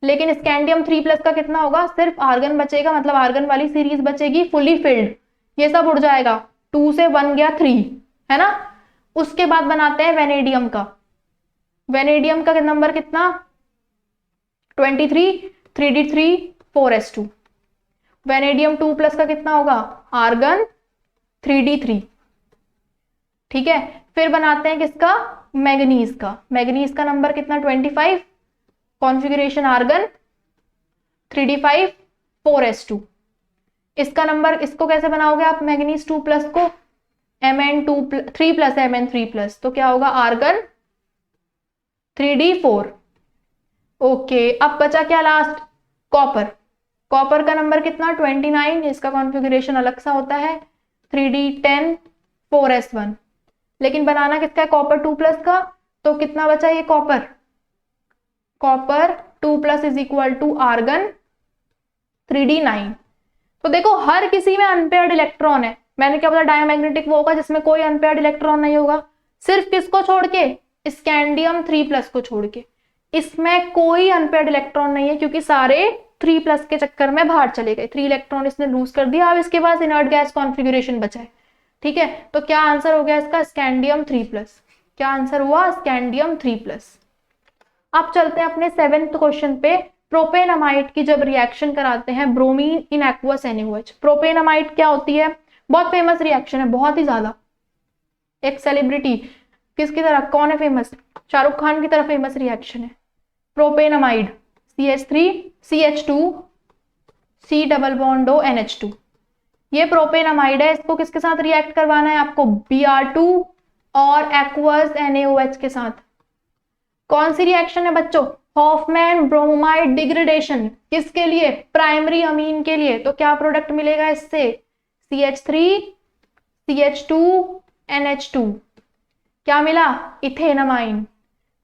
लेकिन स्कैंडियम 3+ का कितना होगा, सिर्फ आर्गन बचेगा, मतलब आर्गन वाली सीरीज बचेगी फुली फिल्ड। ये सब उड़ जाएगा, 2 से 1 गया 3, है ना। उसके बाद बनाते हैं वेनेडियम का। वेनेडियम का नंबर कितना 23 3d3 4s2। वेनेडियम 2+ का कितना होगा, आर्गन 3d3। ठीक है, फिर बनाते हैं किसका, मैग्नीज का। मैग्नीज का नंबर कितना 25, कॉन्फ़िगरेशन आर्गन 3d5 4s2। इसका नंबर, इसको कैसे बनाओगे आप मैग्नीज 2+ को, Mn3+ Mn3+, तो क्या होगा आर्गन 3d4। ओके, अब बचा क्या लास्ट, कॉपर। कॉपर का नंबर कितना 29, इसका कॉन्फ़िगरेशन अलग सा होता है 3d10 4s1। लेकिन बनाना किसका है, कॉपर 2+ का। तो कितना बचा ये copper 2+ is equal to argon 3d9। तो देखो हर किसी में अनपेयर्ड इलेक्ट्रॉन है। मैंने क्या बोला, डायमैग्नेटिक वो होगा जिसमें कोई अनपेयर्ड इलेक्ट्रॉन नहीं होगा। सिर्फ किसको छोड़ के, स्कैंडियम 3+ को छोड़ के, इसमें कोई अनपेयर्ड इलेक्ट्रॉन नहीं है, क्योंकि सारे 3+ के चक्कर में बाहर चले गए। 3 इलेक्ट्रॉन इसने लूज कर दिया। अब इसके पास इनर्ट गैस कॉन्फ़िगरेशन बचा है। ठीक है, तो क्या आंसर हो गया इसका, स्कैंडियम 3+। क्या आंसर हुआ, स्कैंडियम 3+। अब चलते हैं अपने 7th क्वेश्चन पे। प्रोपेनमाइड की जब रिएक्शन कराते हैं ब्रोमीन इन एक्वस NaOH। प्रोपेनमाइड क्या होती है, बहुत फेमस रिएक्शन है, बहुत ही ज्यादा। एक सेलिब्रिटी, किसकी तरह, कौन है फेमस, शाहरुख खान की तरह फेमस रिएक्शन है। प्रोपेनमाइड CH3 CH2 C double bond O NH2। ये प्रोपेनमाइड है। इसको किसके साथ रिएक्ट करवाना है आपको, Br2 और एक्वस NaOH के साथ। कौन सी रिएक्शन है बच्चों, हॉफमैन ब्रोमाइड डिग्रेडेशन। किसके लिए, प्राइमरी अमीन के लिए। तो क्या प्रोडक्ट मिलेगा इससे, CH3 CH2 NH2 क्या मिला, इथेनामाइन।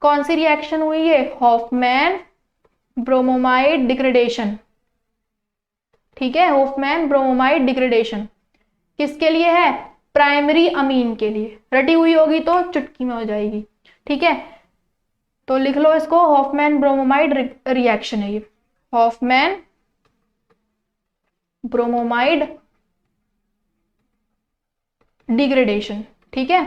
कौन सी रिएक्शन हुई है, हॉफमैन ब्रोमोमाइड डिग्रेडेशन। ठीक है, हॉफमैन ब्रोमोमाइड डिग्रेडेशन किसके लिए है, प्राइमरी अमीन के लिए। रटी हुई होगी तो चुटकी में हो जाएगी। ठीक है, तो लिख लो इसको, हॉफमैन ब्रोमोमाइड रिएक्शन है ये, हॉफमैन ब्रोमोमाइड डिग्रेडेशन। ठीक है,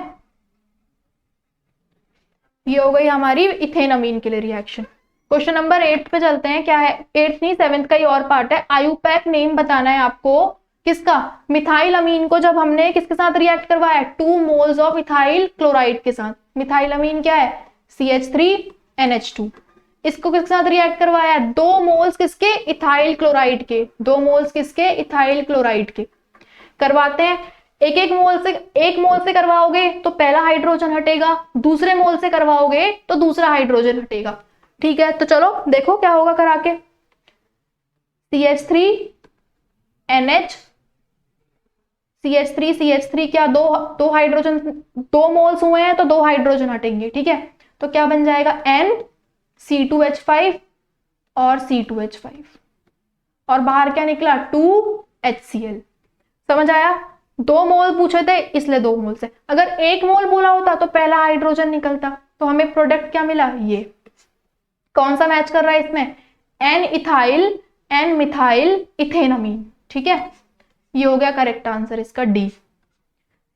ये हो गई हमारी इथेनामीन के लिए रिएक्शन। क्वेश्चन नंबर 8 पे चलते हैं। क्या है, 8 नहीं 7th का ही और पार्ट है। आयुपैक नेम बताना है आपको किसका, मिथाइल अमीन को जब हमने किसके साथ रिएक्ट करवाया, 2 मोल्स ऑफ इथाइल क्लोराइड के साथ। मिथाइल अमीन क्या है, CH3NH2। इसको किसके साथ रिएक्ट करवाया, 2 मोल्स किसके, इथाइल क्लोराइड के, 2 मोल्स किसके, इथाइल क्लोराइड के। करवाते हैं, एक मोल से करवाओगे तो पहला हाइड्रोजन हटेगा, दूसरे मोल से करवाओगे तो दूसरा हाइड्रोजन हटेगा। ठीक है, तो चलो देखो क्या होगा करा के। CH3 क्या, दो हाइड्रोजन, 2 मोल्स हुए हैं तो 2 हाइड्रोजन हटेंगे। ठीक है, तो क्या बन जाएगा, NC2H5 और C2H5, और बाहर क्या निकला, 2HCl। समझ आया, 2 मोल पूछे थे इसलिए 2 मोल से। अगर 1 मोल बोला होता तो पहला हाइड्रोजन निकलता, तो हमें प्रोडक्ट क्या मिला, ये। कौन सा मैच कर रहा है इसमें, N इथाइल N मिथाइल इथेनामीन। ठीक है, ये हो गया करेक्ट आंसर इसका डी।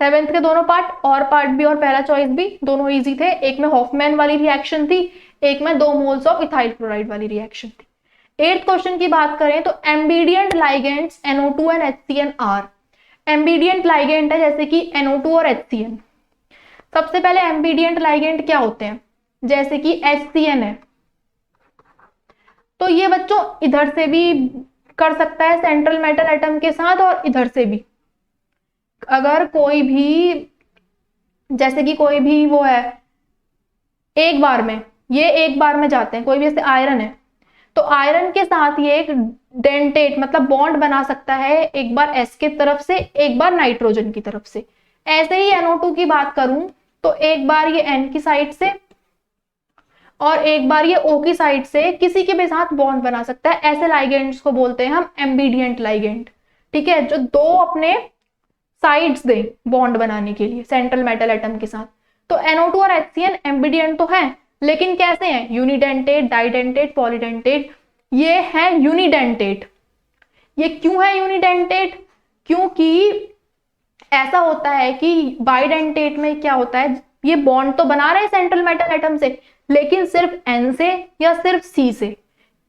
7th के दोनों पार्ट, और पार्ट भी और पहला चॉइस भी, दोनों इजी थे। एक में हॉफमैन वाली रिएक्शन थी, एक में 2 मोल्स ऑफ इथाइल क्लोराइड वाली रिएक्शन थी। 8th क्वेश्चन की बात करें तो ambidentate ligands NO2 and HCN are. Ambidentate ligand है जैसे कि NO2 और HCN। सबसे पहले एम्बीडियंट लाइगेंड क्या होते हैं, जैसे कि HCN है, तो ये बच्चों इधर से भी कर सकता है सेंट्रल मेटल एटम के साथ, और इधर से भी। अगर कोई भी, जैसे कि कोई भी वो है, एक बार में, ये एक बार में जाते हैं, कोई भी जैसे आयरन है, तो आयरन के साथ ये एक डेंटेट मतलब बॉन्ड बना सकता है, एक बार S की तरफ से, एक बार नाइट्रोजन की तरफ से। ऐसे ही NO2 की बात करूं तो एक बार ये N की साइड से और एक बार ये O की साइड से किसी के भी साथ बॉन्ड बना सकता है। ऐसे लाइगेंड्स को बोलते हैं हम एम्बीडियंट लाइगेंड। ठीक है, जो 2 अपने साइड्स दे बॉन्ड बनाने के लिए सेंट्रल मेटल एटम के साथ। तो NO2 और HCN एम्बीडियंट तो है, लेकिन कैसे हैं, यूनिडेंटेट, डाइडेंटेट, पॉलीडेंटेट। ये है यूनिडेंटेट। ये क्यों है यूनिडेंटेट, क्योंकि ऐसा होता है कि बाइडेंटेट में क्या होता है, ये बॉन्ड तो बना रहे हैं सेंट्रल मेटल एटम से, लेकिन सिर्फ N से या सिर्फ C से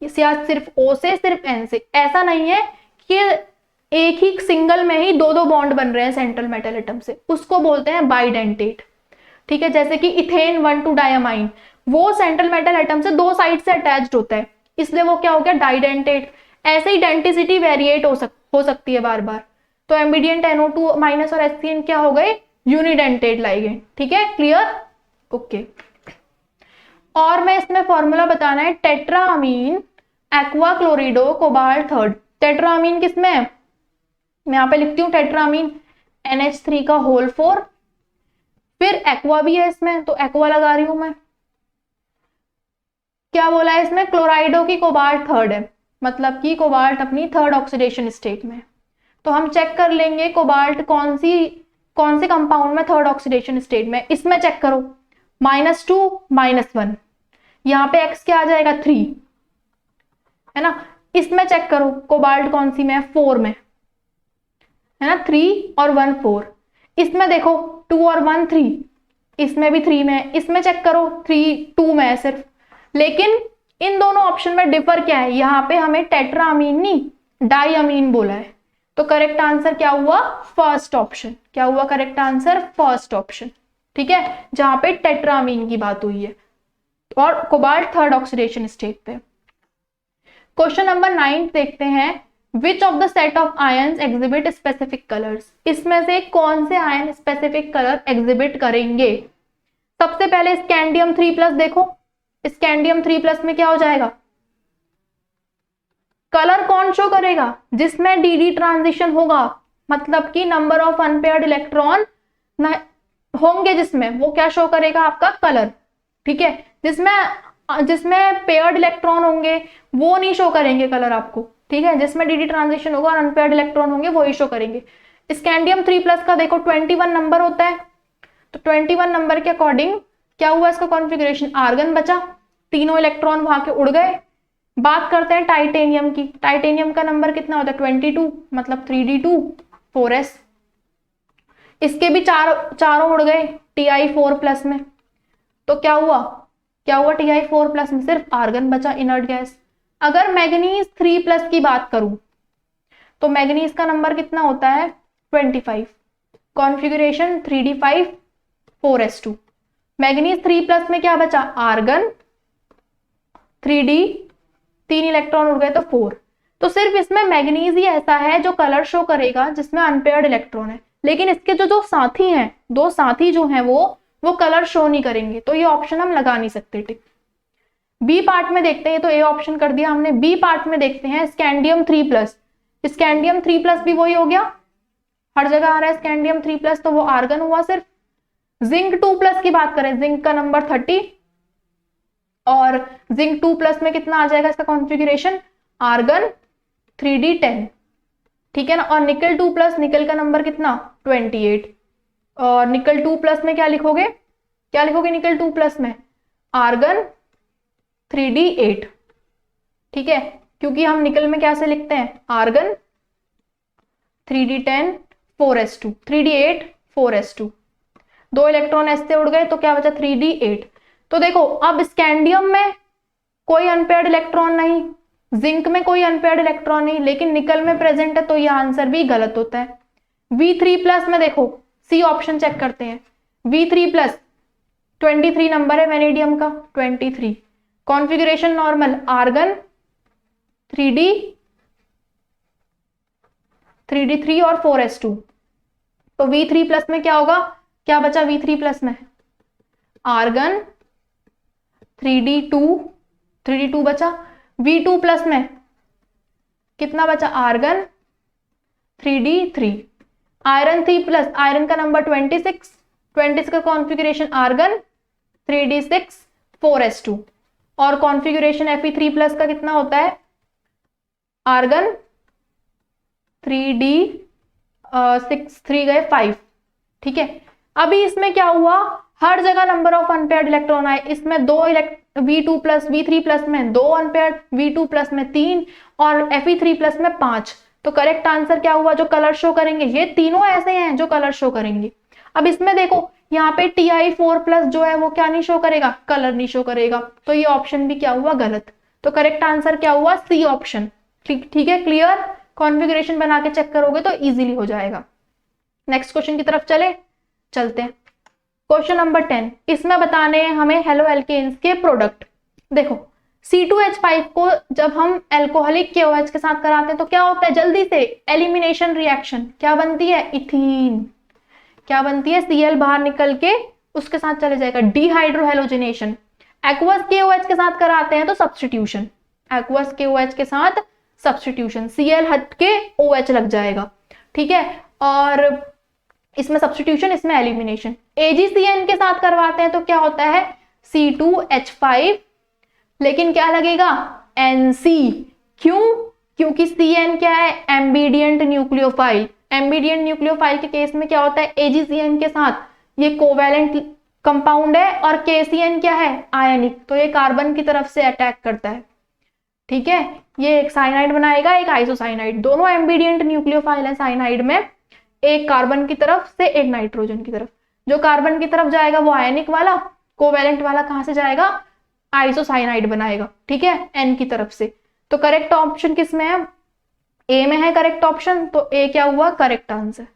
या सिर्फ O से, सिर्फ N से। ऐसा नहीं है कि एक ही सिंगल में ही 2 बॉन्ड बन रहे हैं सेंट्रल मेटल एटम से, उसको बोलते हैं बाइडेंटेट। ठीक है, जैसे कि इथेन 1,2 डायमाइन, वो सेंट्रल मेटल एटम से 2 साइड से अटैच्ड होता है, इसलिए वो क्या हो गया, डाइडेंटेट। ऐसे ही डेंटिसिटी वेरिएट हो सकती है बार बार। तो एम्बीडियंट NO2 माइनस और HCN क्या हो गए, यूनिडेंटेट लाइगेंड। ठीक है, क्लियर, ओके। और मैं इसमें फॉर्मूला बताना है, टेट्रामीन एक्वा क्लोरिडो कोबाल्ट 3। टेट्रामीन किसमें है, मैं यहाँ पे लिखती हूँ टेट्रामीन NH3 का होल 4, फिर एक्वा भी है इसमें, तो एक्वा लगा रही हूं मैं। क्या बोला है इसमें, क्लोराइडो की कोबाल्ट 3 है, मतलब कि कोबाल्ट अपनी 3rd ऑक्सीडेशन स्टेट में। तो हम चेक कर लेंगे कोबाल्ट कौन से कंपाउंड में 3rd ऑक्सीडेशन स्टेट में। इसमें चेक करो, -2 -1, यहाँ पे X क्या आ जाएगा, 3 है ना। इसमें चेक करो कोबाल्ट कौन सी में, 4 में है ना, 3 और 1 4। इसमें देखो 2 और 1 3, इसमें भी 3 में है। इसमें चेक करो 3 2 में है सिर्फ। लेकिन इन दोनों ऑप्शन में डिफर क्या है, यहाँ पे हमें टेट्रामीन नहीं डाइअमीन बोला है, तो करेक्ट आंसर क्या हुआ, फर्स्ट ऑप्शन। क्या हुआ करेक्ट आंसर, फर्स्ट ऑप्शन। ठीक है, जहां पे टेट्रामीन की बात हुई है और कोबाल्ट 3rd ऑक्सीडेशन स्टेट पे। क्वेश्चन नंबर 9 देखते हैं, विच of the set of ions exhibit specific colours. इसमें से कौन से आयन स्पेसिफिक कलर एग्जिबिट करेंगे। सबसे पहले स्कैंडियम 3+ देखो, स्कैंडियम 3+ में क्या हो जाएगा, कलर कौन शो करेगा, जिसमें dd ट्रांजिशन होगा, मतलब कि नंबर ऑफ अनपेयर्ड इलेक्ट्रॉन होंगे जिसमें, वो क्या शो करेगा? आपका कलर। ठीक है, जिसमें पेयर्ड इलेक्ट्रॉन होंगे वो नहीं शो करेंगे कलर आपको। ठीक है, जिसमें डी ट्रांजिशन होगा और अनपेयर्ड इलेक्ट्रॉन होंगे वो ही शो करेंगे। स्कैंडियम 3+ का देखो 21 नंबर होता है, तो 21 नंबर के अकॉर्डिंग क्या हुआ इसका कॉन्फ़िगरेशन? आर्गन बचा, तीनों इलेक्ट्रॉन वहां के उड़ गए। बात करते हैं टाइटेनियम की। टाइटेनियम का नंबर कितना होता है? 22, मतलब 3d2 4s। इसके भी चारों उड़ गए Ti4+ में। तो क्या हुआ Ti4+ में सिर्फ आर्गन बचा, इनर्ट गैस। अगर मैग्नीज 3+ की बात करूं तो मैग्नीज का नंबर कितना होता है? 25, कॉन्फ़िगरेशन 3d5 4s2। मैग्नीज 3+ में क्या बचा? आर्गन 3d, 3 इलेक्ट्रॉन उड़ गए तो 4। तो सिर्फ इसमें मैग्नीज ही ऐसा है जो कलर शो करेगा जिसमें अनपेयर्ड इलेक्ट्रॉन है, लेकिन इसके जो साथी हैं, दो साथी जो हैं वो कलर शो नहीं करेंगे, तो ये ऑप्शन हम लगा नहीं सकते। टिक। बी पार्ट में देखते हैं, तो ए ऑप्शन कर दिया हमने। बी पार्ट में देखते हैं स्कैंडियम 3+। स्कैंडियम 3+ भी वही हो गया, हर जगह आ रहा है स्कैंडियम 3+, तो वो आर्गन हुआ सिर्फ। जिंक 2+ की बात करें, जिंक का नंबर 30 और जिंक 2+ में कितना आ जाएगा इसका कॉन्फ़िगरेशन? Argon 3d10। ठीक है ना। और निकल 2+, निकल का नंबर कितना? 28। और निकल 2+ में क्या लिखोगे निकल 2+ में? Argon 3d8। ठीक है, क्योंकि हम निकल में कैसे लिखते हैं? Argon 3d10 4s2, 3d8 4s2। 2 electron ऐसे उड़ गए तो क्या बचा? 3d8। तो देखो अब स्कैंडियम में कोई अनपेयर्ड इलेक्ट्रॉन नहीं, जिंक में कोई अनपेयर्ड इलेक्ट्रॉन नहीं, लेकिन निकल में प्रेजेंट है, तो यह आंसर भी गलत होता है। V3+ में देखो, सी ऑप्शन चेक करते हैं। V3+, 23 नंबर है वेनेडियम का, 23। कॉन्फ़िगरेशन नॉर्मल, आर्गन 3d3 और 4s2। तो V3+ में क्या होगा? क्या बचा V3+ में? आर्गन 3d2 बचा। V2+ में कितना बचा? Argon 3d3। आयरन 3+, आयरन का नंबर 26 का कॉन्फ़िगरेशन आर्गन 3d6 4s2। और कॉन्फ़िगरेशन Fe3+ का कितना होता है? आर्गन 3d6, 3 गए 5। ठीक है, अभी इसमें क्या हुआ? हर जगह नंबर ऑफ अनपेयर्ड इलेक्ट्रॉन आए। इसमें V3+ में 2 अनपेयर्ड, V2+ में 3 और Fe3+ में 5। तो करेक्ट आंसर क्या हुआ? जो कलर शो करेंगे, ये तीनों ऐसे हैं जो कलर शो करेंगे। अब इसमें देखो, यहाँ पे Ti4+ जो है वो क्या नहीं शो करेगा? कलर नहीं शो करेगा, तो ये ऑप्शन भी क्या हुआ? गलत। तो करेक्ट आंसर क्या हुआ? C option. ठीक है, क्लियर? कॉन्फ़िगरेशन बना के चेक करोगे तो इजीली हो जाएगा। नेक्स्ट क्वेश्चन की तरफ चलते हैं। क्वेश्चन नंबर 10, इसमें बताने हैं हमें हेलो एल्केन्स के प्रोडक्ट। देखो C2H5 को जब हम एल्कोहलिक KOH के साथ कराते हैं तो क्या होता है? जल्दी से एलिमिनेशन रिएक्शन, क्या बनती है? इथीन। क्या बनती है? Cl बाहर निकल के उसके साथ चले जाएगा, डिहाइड्रोहेलोजिनेशन। एक्वस KOH के साथ कराते हैं तो सब्स्टिट्यूशन, एक्वस KOH के साथ सब्स्टिट्यूशन, Cl हट के OH लग जाएगा। ठीक है, और इसमें सब्स्टिट्यूशन, इसमें एलिमिनेशन। AgCN के साथ करवाते हैं तो क्या होता है? C2H5, लेकिन क्या लगेगा? Nc। क्यों? क्योंकि Cn क्या है? एम्बिडियंट न्यूक्लियोफाइल। एम्बिडियंट न्यूक्लियोफाइल के केस में क्या होता है? AgCN के साथ ये कोवेलेंट कंपाउंड है, और KCN क्या है? आयनिक, तो ये कार्बन की तरफ से अटैक करता है। ठीक है, ये एक साइनाइड बनाएगा, एक आइसोसाइनाइड, दोनों एम्बिडियंट न्यूक्लियोफाइल है साइनाइड में, एक कार्बन की तरफ से एक नाइट्रोजन की तरफ। जो कार्बन की तरफ जाएगा वो आयनिक वाला, कोवेलेंट वाला कहां से जाएगा? आइसोसाइनाइड बनाएगा। ठीक है, N की तरफ से। तो करेक्ट ऑप्शन किस में है? ए में है करेक्ट ऑप्शन, तो ए क्या हुआ? Correct answer.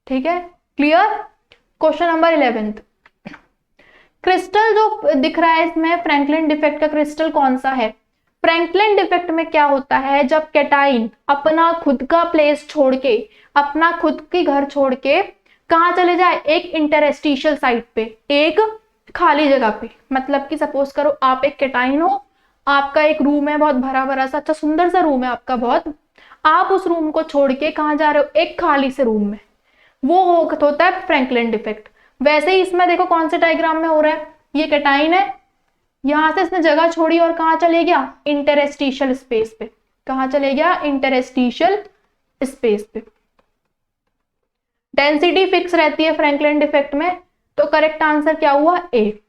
ठीक है, क्लियर? क्वेश्चन नंबर 11, क्रिस्टल जो दिख रहा है इसमें फ्रैंकलिन डिफेक्ट का क्रिस्टल कौन सा है? फ्रैंकलिन डिफेक्ट में क्या होता है? जब कैटाइन अपना खुद का प्लेस छोड़ के, अपना खुद की घर छोड़ के कहां चले जाए? एक इंटरस्टिशियल साइट पे, एक खाली जगह पे। मतलब कि सपोज करो आप एक कैटाइन हो, आपका एक रूम है बहुत भरा भरा सा, अच्छा सुंदर सा रूम है आपका बहुत, आप उस रूम को छोड़ के कहां जा रहे हो? एक खाली से रूम में। वो होता है फ्रैंकलिन डिफेक्ट। वैसे ही इसमें देखो कौन से डायग्राम में हो रहा है, ये कैटाइन है, यहां से इसने जगह छोड़ी और कहां चले गया, इंटरस्टिशियल स्पेस पे। कहां चले गया, इंटरस्टिशियल स्पेस पे। डेंसिटी फिक्स रहती है फ्रैंकलिन इफेक्ट में, तो करेक्ट आंसर क्या हुआ, ए।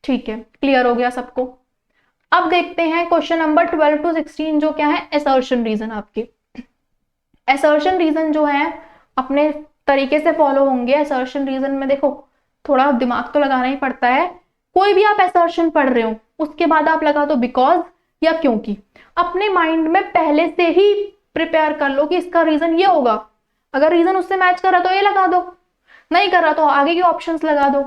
ठीक है, क्लियर हो गया सबको। अब देखते हैं क्वेश्चन नंबर 12 to 16 जो क्या है, असर्शन रीजन। आपके असर्शन रीजन जो है अपने तरीके से फॉलो होंगे। असर्शन रीजन में देखो थोड़ा दिमाग तो लगाना ही पड़ता है। कोई भी आप असर्शन पढ़ रहे हो उसके बाद आप लगा दो बिकॉज या क्योंकि। अपने माइंड में पहले से ही प्रिपेयर कर लो कि इसका रीजन ये होगा। अगर रीजन उससे मैच कर रहा तो ये लगा दो, नहीं कर रहा तो आगे के ऑप्शंस लगा दो।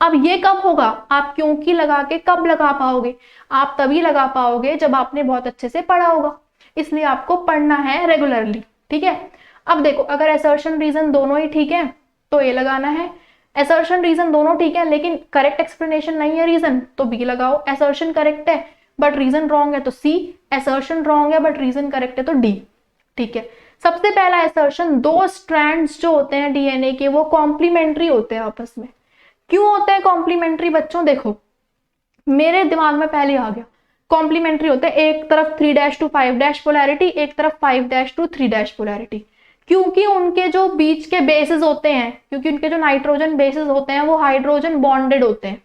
अब ये कब होगा, आप क्योंकि लगा के कब लगा पाओगे, आप तभी लगा पाओगे जब आपने बहुत अच्छे से पढ़ा होगा। इसलिए आपको पढ़ना है रेगुलरली, ठीक है। अब देखो अगर असर्शन रीजन दोनों ही ठीक है तो ये लगाना है, असर्शन रीजन दोनों ठीक है लेकिन करेक्ट एक्सप्लेनेशन नहीं है रीजन तो बी लगाओ। असर्शन करेक्ट है बट रीजन रॉन्ग है तो सी, असर्शन रॉन्ग है बट रीजन करेक्ट है तो डी, ठीक है। सबसे पहला असर्शन, दो स्ट्रैंड्स जो होते हैं डीएनए के वो कॉम्प्लीमेंट्री होते हैं आपस में। क्यों होते हैं कॉम्प्लीमेंट्री बच्चों, देखो मेरे दिमाग में पहले आ गया कॉम्प्लीमेंट्री होते हैं, एक तरफ 3' to 5' पोलैरिटी, एक तरफ 5' to 3' पोलैरिटी। क्योंकि उनके जो बीच के बेसिस होते हैं, क्योंकि उनके जो नाइट्रोजन बेसिस होते हैं वो हाइड्रोजन बॉन्डेड होते हैं,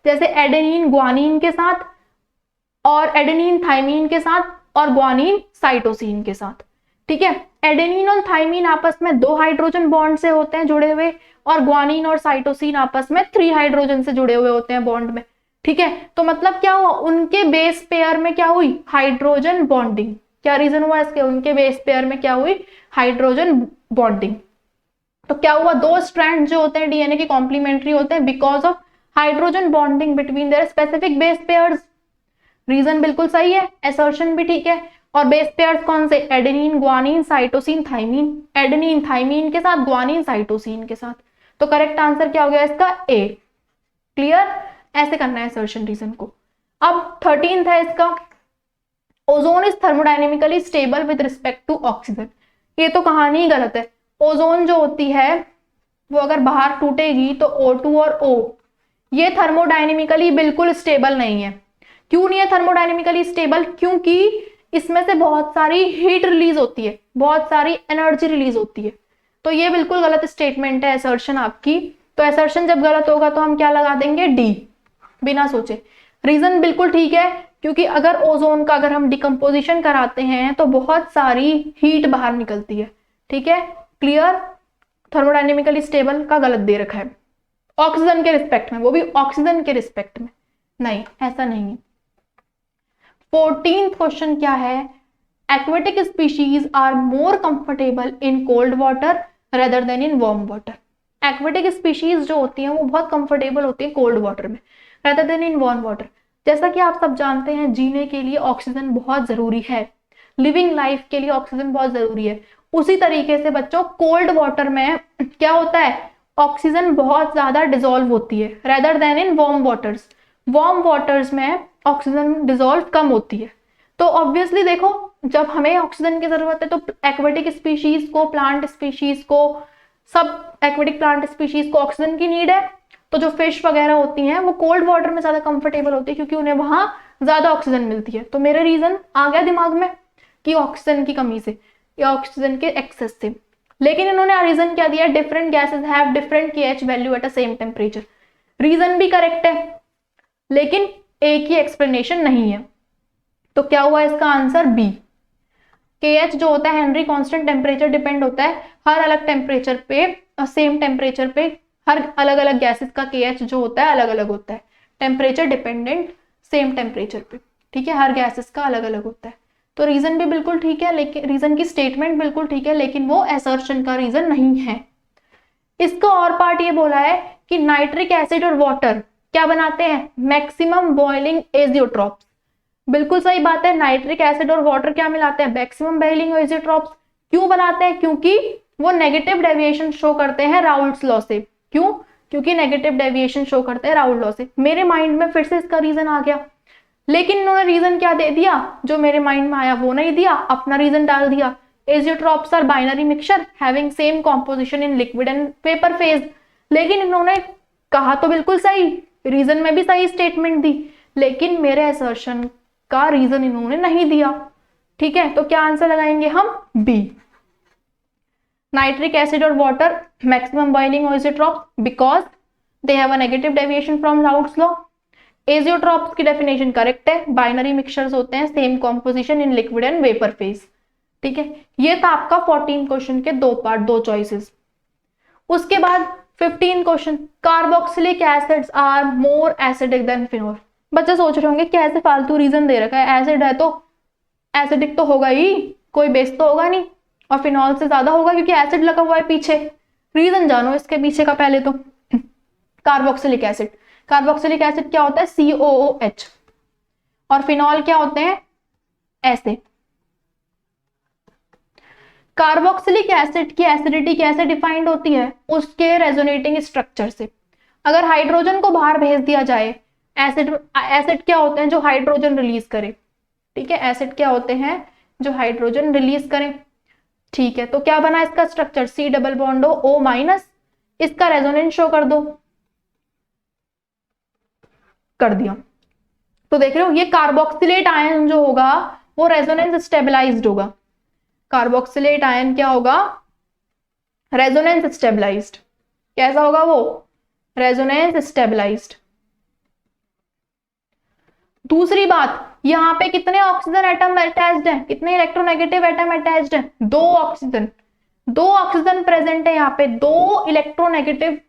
जैसे एडेनिन ग्वानिन के साथ और एडेनिन थाइमीन के साथ और ग्वानिन साइटोसिन के साथ, ठीक है। एडेनिन और थाइमीन आपस में 2 हाइड्रोजन बॉन्ड से होते हैं जुड़े हुए, और ग्वानिन और साइटोसिन आपस में 3 हाइड्रोजन से जुड़े हुए होते हैं बॉन्ड में, ठीक है। तो मतलब क्या हुआ, उनके बेस पेयर में क्या हुई, हाइड्रोजन बॉन्डिंग। क्या रीजन हुआ इसके, उनके बेस पेयर में क्या हुई, हाइड्रोजन बॉन्डिंग। तो क्या हुआ, 2 स्ट्रैंड जो होते हैं डीएनए के कॉम्प्लीमेंट्री होते हैं because of hydrogen bonding between their specific base pairs. Reason बिल्कुल सही है, असर्शन भी ठीक है। और बेस पेयर्स कौन से, adenine guanine cytosine thymine, adenine thymine के साथ, ग्वानिन साइटोसिन के साथ। तो करेक्ट आंसर क्या हो गया इसका, ए। क्लियर, ऐसे करना है असर्शन रीजन को। अब 13th है इसका, ozone is thermodynamically stable with respect to oxygen. ये तो कहानी ही गलत है। ओजोन जो होती है वो अगर बाहर टूटेगी तो O2 और O ये थर्मोडायनेमिकली बिल्कुल स्टेबल नहीं है। क्यों नहीं है थर्मोडायनेमिकली स्टेबल, क्योंकि इसमें से बहुत सारी हीट रिलीज होती है, बहुत सारी एनर्जी रिलीज होती है। तो ये बिल्कुल गलत स्टेटमेंट है असर्शन आपकी। तो असर्शन जब गलत होगा तो हम क्या लगा देंगे, डी, बिना सोचे। रीजन बिल्कुल ठीक है, क्योंकि अगर ओजोन का अगर हम डिकम्पोजिशन कराते हैं तो बहुत सारी हीट बाहर निकलती है, ठीक है। क्लियर, थर्मोडायनेमिकली स्टेबल का गलत दे रखा है ऑक्सीजन के रिस्पेक्ट में, वो भी ऑक्सीजन के रिस्पेक्ट में, नहीं ऐसा नहीं है। 14th क्वेश्चन क्या है, aquatic species are more comfortable in cold water rather than in warm water. Aquatic species जो होती हैं वो बहुत कंफर्टेबल होती है कोल्ड वाटर में rather than in warm water. जैसा कि आप सब जानते हैं जीने के लिए ऑक्सीजन बहुत जरूरी है, लिविंग लाइफ के लिए ऑक्सीजन बहुत जरूरी है। उसी तरीके से बच्चों कोल्ड वाटर में क्या होता है, ऑक्सीजन बहुत ज्यादा डिसॉल्व होती है rather than in warm waters. Warm waters में ऑक्सीजन डिसॉल्व कम होती है। तो ऑब्वियसली देखो जब हमें ऑक्सीजन की जरूरत है तो एक्वेटिक स्पीशीज को, प्लांट स्पीशीज को, सब एक्वेटिक प्लांट स्पीशीज को ऑक्सीजन की नीड है। तो जो फिश वगैरह होती हैं वो कोल्ड वाटर में ज्यादा कंफर्टेबल होती है क्योंकि उन्हें वहां ज्यादा ऑक्सीजन मिलती है। तो मेरे रीजन आ गया दिमाग में कि ऑक्सीजन की कमी से या ऑक्सीजन के एक्सेस से। लेकिन इन्होंने रीजन क्या दिया, different gases have different KH value at a same temperature. Reason भी करेक्ट है लेकिन एक ही एक्सप्लेनेशन नहीं है। तो क्या हुआ इसका आंसर बी। KH जो होता है हेनरी कांस्टेंट टेम्परेचर डिपेंड होता है हर अलग टेम्परेचर पे, सेम टेम्परेचर पे हर अलग अलग गैसेस का KH जो होता है अलग अलग होता है, टेम्परेचर डिपेंडेंट सेम टेम्परेचर पे, ठीक है। हर गैसेस का अलग अलग होता है। तो रीजन भी बिल्कुल ठीक है, लेकिन रीजन की स्टेटमेंट बिल्कुल ठीक है लेकिन वो असर्शन का रीजन नहीं है। इसका और पार्ट ये बोला है कि नाइट्रिक एसिड और वाटर क्या बनाते हैं, मैक्सिमम बॉइलिंग एजियोट्रॉप्स। बिल्कुल सही बात है, नाइट्रिक एसिड और वाटर क्या मिलाते हैं, मैक्सिमम बॉइलिंग एजियोट्रॉप्स। क्यों बनाते हैं, क्योंकि वो नेगेटिव डेविएशन शो करते हैं राउल्ट्स लॉ से। क्यों, क्योंकि नेगेटिव डेविएशन शो करते हैं राउल्ट लॉ से। मेरे माइंड में फिर से इसका रीजन आ गया, लेकिन इन्होंने रीजन क्या दे दिया, जो मेरे माइंड में आया वो नहीं दिया, अपना रीजन डाल दिया। Azeotropes are binary mixture having same composition in liquid and vapour phase. लेकिन इन्होंने कहा तो बिल्कुल सही, रीजन में भी सही स्टेटमेंट दी, लेकिन मेरे असर्शन का रीजन इन्होंने नहीं दिया। ठीक है, तो क्या आंसर लगाएंगे हम? बी। नाइट्रिक एसिड और water maximum boiling azeotropes because they have a negative deviation from Raoult's law. Azeotropes की डेफिनेशन करेक्ट है, बाइनरी मिक्सचर्स होते हैं, same composition in liquid and vapour phase. ठीक है, ये था आपका 14 क्वेश्चन के दो पार्ट, दो चॉइसेस। उसके बाद 15 question, carboxylic acids are more acidic than phenol. बच्चे सोच रहे होंगे कैसे फालतू रीजन दे रखा है, एसिड है तो एसिडिक तो होगा ही, कोई बेस तो होगा नहीं, और फिनॉल से ज्यादा होगा क्योंकि एसिड लगा हुआ है पीछे। रीजन जानो इसके पीछे का पहले तो। कार्बोक्सिलिक एसिड, कार्बोक्सिलिक एसिड क्या होता है? COOH। और फिनॉल क्या होते हैं? ऐसे। कार्बोक्सिलिक एसिड की एसिडिटी कैसे डिफाइंड होती है? उसके रेजोनेटिंग स्ट्रक्चर से। अगर हाइड्रोजन को बाहर भेज दिया जाए, एसिड क्या होते हैं? जो हाइड्रोजन रिलीज करे। ठीक है, एसिड क्या होते हैं? जो हाइड्रोजन रिलीज करें। ठीक है, तो क्या बना इसका structure? C double bond O-। इसका रेजोनेंस शो कर दो। कर दिया। तो देख रहे हो, ये कार्बोक्सिलेट आयन जो होगा वो रेजोनेंस स्टेबलाइज्ड होगा। कार्बोक्सिलेट आयन क्या होगा? Resonance stabilized. कैसा होगा वो? Resonance stabilized. दूसरी बात, यहां पे कितने ऑक्सीजन एटम अटैच्ड हैं? कितने इलेक्ट्रोनेगेटिव एटम अटैच्ड हैं? 2 ऑक्सीजन। 2 ऑक्सीजन प्रेजेंट है यहाँ पे, 2 इलेक्ट्रोनेगेटिव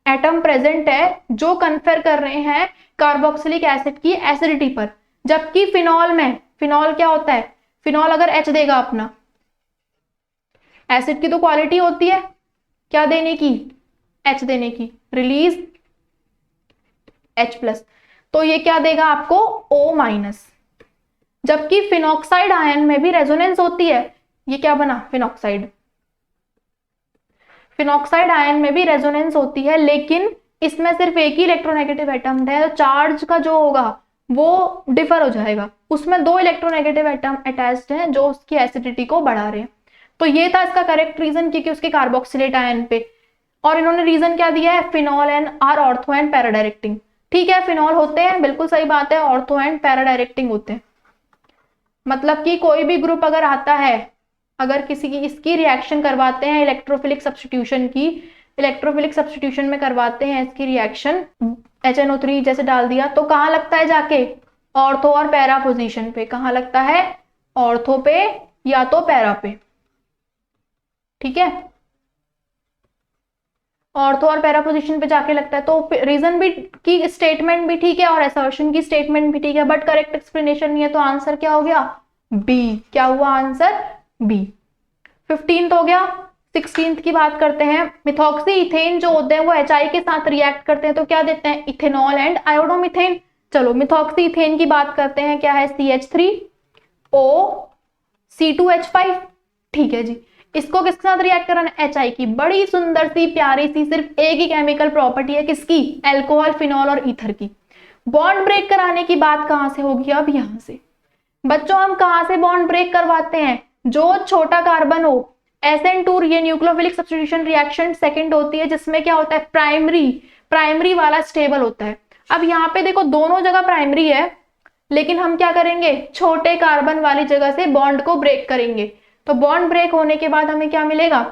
एटम प्रेजेंट है जो कन्फर कर रहे हैं कार्बोक्सिलिक एसिड की एसिडिटी पर। जबकि फिनॉल में, फिनॉल क्या होता है? फिनॉल अगर H देगा अपना, एसिड की तो क्वालिटी होती है क्या देने की? H देने की, रिलीज H+, तो ये क्या देगा आपको? O-। जबकि फिनॉक्साइड आयन में भी रेजोनेंस होती है, ये क्या बना? फिनॉक्साइड। फिनॉक्साइड आयन में भी रेजोनेंस होती है, लेकिन इसमें सिर्फ एक ही इलेक्ट्रोनेगेटिव एटम है, तो चार्ज का जो होगा वो डिफर हो जाएगा। उसमें 2 इलेक्ट्रोनेगेटिव एटम अटैच्ड हैं जो उसकी एसिडिटी को बढ़ा रहे हैं। तो ये था इसका करेक्ट रीजन, क्योंकि उसके कार्बोक्सिलेट आयन पे। और इन्होंने रीजन क्या दिया है? Phenol and are ortho and para directing. ठीक है, फिनॉल होते हैं, बिल्कुल सही बात है, ऑर्थो एंड पैरा डायरेक्टिंग होते हैं। मतलब कि कोई भी ग्रुप अगर आता है, अगर किसी की इसकी रिएक्शन करवाते हैं इलेक्ट्रोफिलिक सब्स्टिट्यूशन की, इलेक्ट्रोफिलिक सब्स्टिट्यूशन में करवाते हैं इसकी रिएक्शन, HNO3 जैसे डाल दिया, तो कहाँ लगता है जाके? ऑर्थो और पैरा पोजीशन पे। कहाँ लगता है? ऑर्थो पे या तो पैरा पे। ठीक है, ऑर्थो और पैरा पोजीशन पे जाके लगता है। तो रीजन भी की स्टेटमेंट भी ठीक है और असर्शन की स्टेटमेंट भी ठीक है, बट करेक्ट एक्सप्लेनेशन नहीं है, तो आंसर क्या हो गया? बी। क्या हुआ आंसर? बी। 15th हो गया। 16th की बात करते हैं। मिथॉक्सी इथेन जो होते हैं वो HI के साथ रिएक्ट करते हैं, तो क्या देते हैं? Ethanol and iodomethane. चलो मिथॉक्सी इथेन की बात करते हैं, क्या है? CH3O C2H5। ठीक है जी, इसको किसके साथ रिएक्ट कराना? HI की। बड़ी सुंदर सी प्यारी सी सिर्फ एक ही केमिकल प्रॉपर्टी है, किसकी? एल्कोहल, फिनॉल और ईथर की। बॉन्ड ब्रेक कराने की बात कहां से होगी? अब यहां से। बच्चों हम कहां से बॉन्ड ब्रेक करवाते हैं? जो छोटा कार्बन हो, SN2, ये न्यूक्लियोफिलिक सब्स्टिट्यूशन रिएक्शन सेकंड होती है, जिसमें क्या होता है? प्राइमरी वाला स्टेबल होता है। अब यहाँ पे देखो दोनों जगह प्राइमरी है, लेकिन हम क्या करेंगे? छोटे कार्बन वाली जगह से बॉन्ड को ब्रेक करेंगे। तो बॉन्ड ब्रेक होने के बाद हमें क्या मिलेगा?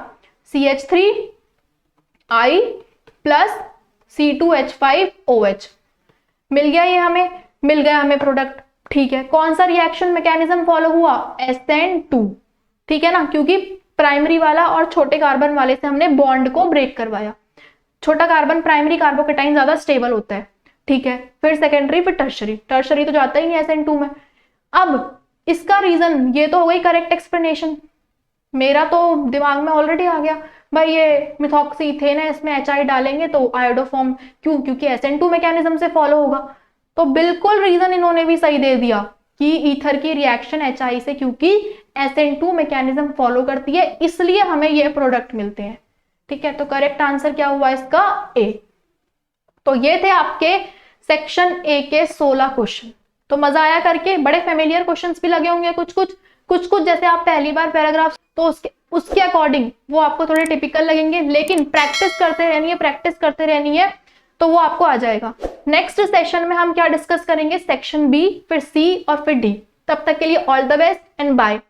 CH3I प्लस C2H5OH मिल गया। ये हमें मिल गया, हमें प्रोडक्ट। ठीक है, कौन सा रिएक्शन मैकेनिज्म फॉलो हुआ? SN2। ठीक है ना, क्योंकि प्राइमरी वाला और छोटे कार्बन वाले से हमने बॉन्ड को ब्रेक करवाया। छोटा कार्बन प्राइमरी कार्बोकेटाइन ज्यादा स्टेबल होता है। ठीक है, फिर सेकेंडरी, फिर टर्शरी। टर्शरी तो जाता ही नहीं SN2 में। अब इसका रीजन, ये तो हो गई करेक्ट एक्सप्लेनेशन, मेरा तो दिमाग में ऑलरेडी आ गया भाई, ये मिथॉक्सी इथेन है, इसमें HI डालेंगे तो आयोडो फॉर्म। क्यों? क्योंकि SN2 मैकेनिज्म से फॉलो होगा। तो बिल्कुल रीजन इन्होंने भी सही दे दिया कि ईथर की रिएक्शन HI से, क्योंकि SN2 मैकेनिज्म फॉलो करती है, इसलिए हमें ये प्रोडक्ट मिलते हैं। ठीक है, तो करेक्ट आंसर क्या हुआ इसका? A। तो ये थे आपके सेक्शन A के 16 क्वेश्चन। तो मजा आया करके? बड़े फेमिलियर क्वेश्चंस भी लगे होंगे कुछ कुछ जैसे आप पहली बार पैराग्राफ, तो उसके उसके अकॉर्डिंग वो आपको थोड़े टिपिकल लगेंगे, लेकिन प्रैक्टिस करते रहनी है तो वो आपको आ जाएगा। नेक्स्ट सेशन में हम क्या डिस्कस करेंगे, सेक्शन बी, फिर सी और फिर डी। तब तक के लिए all the best and bye.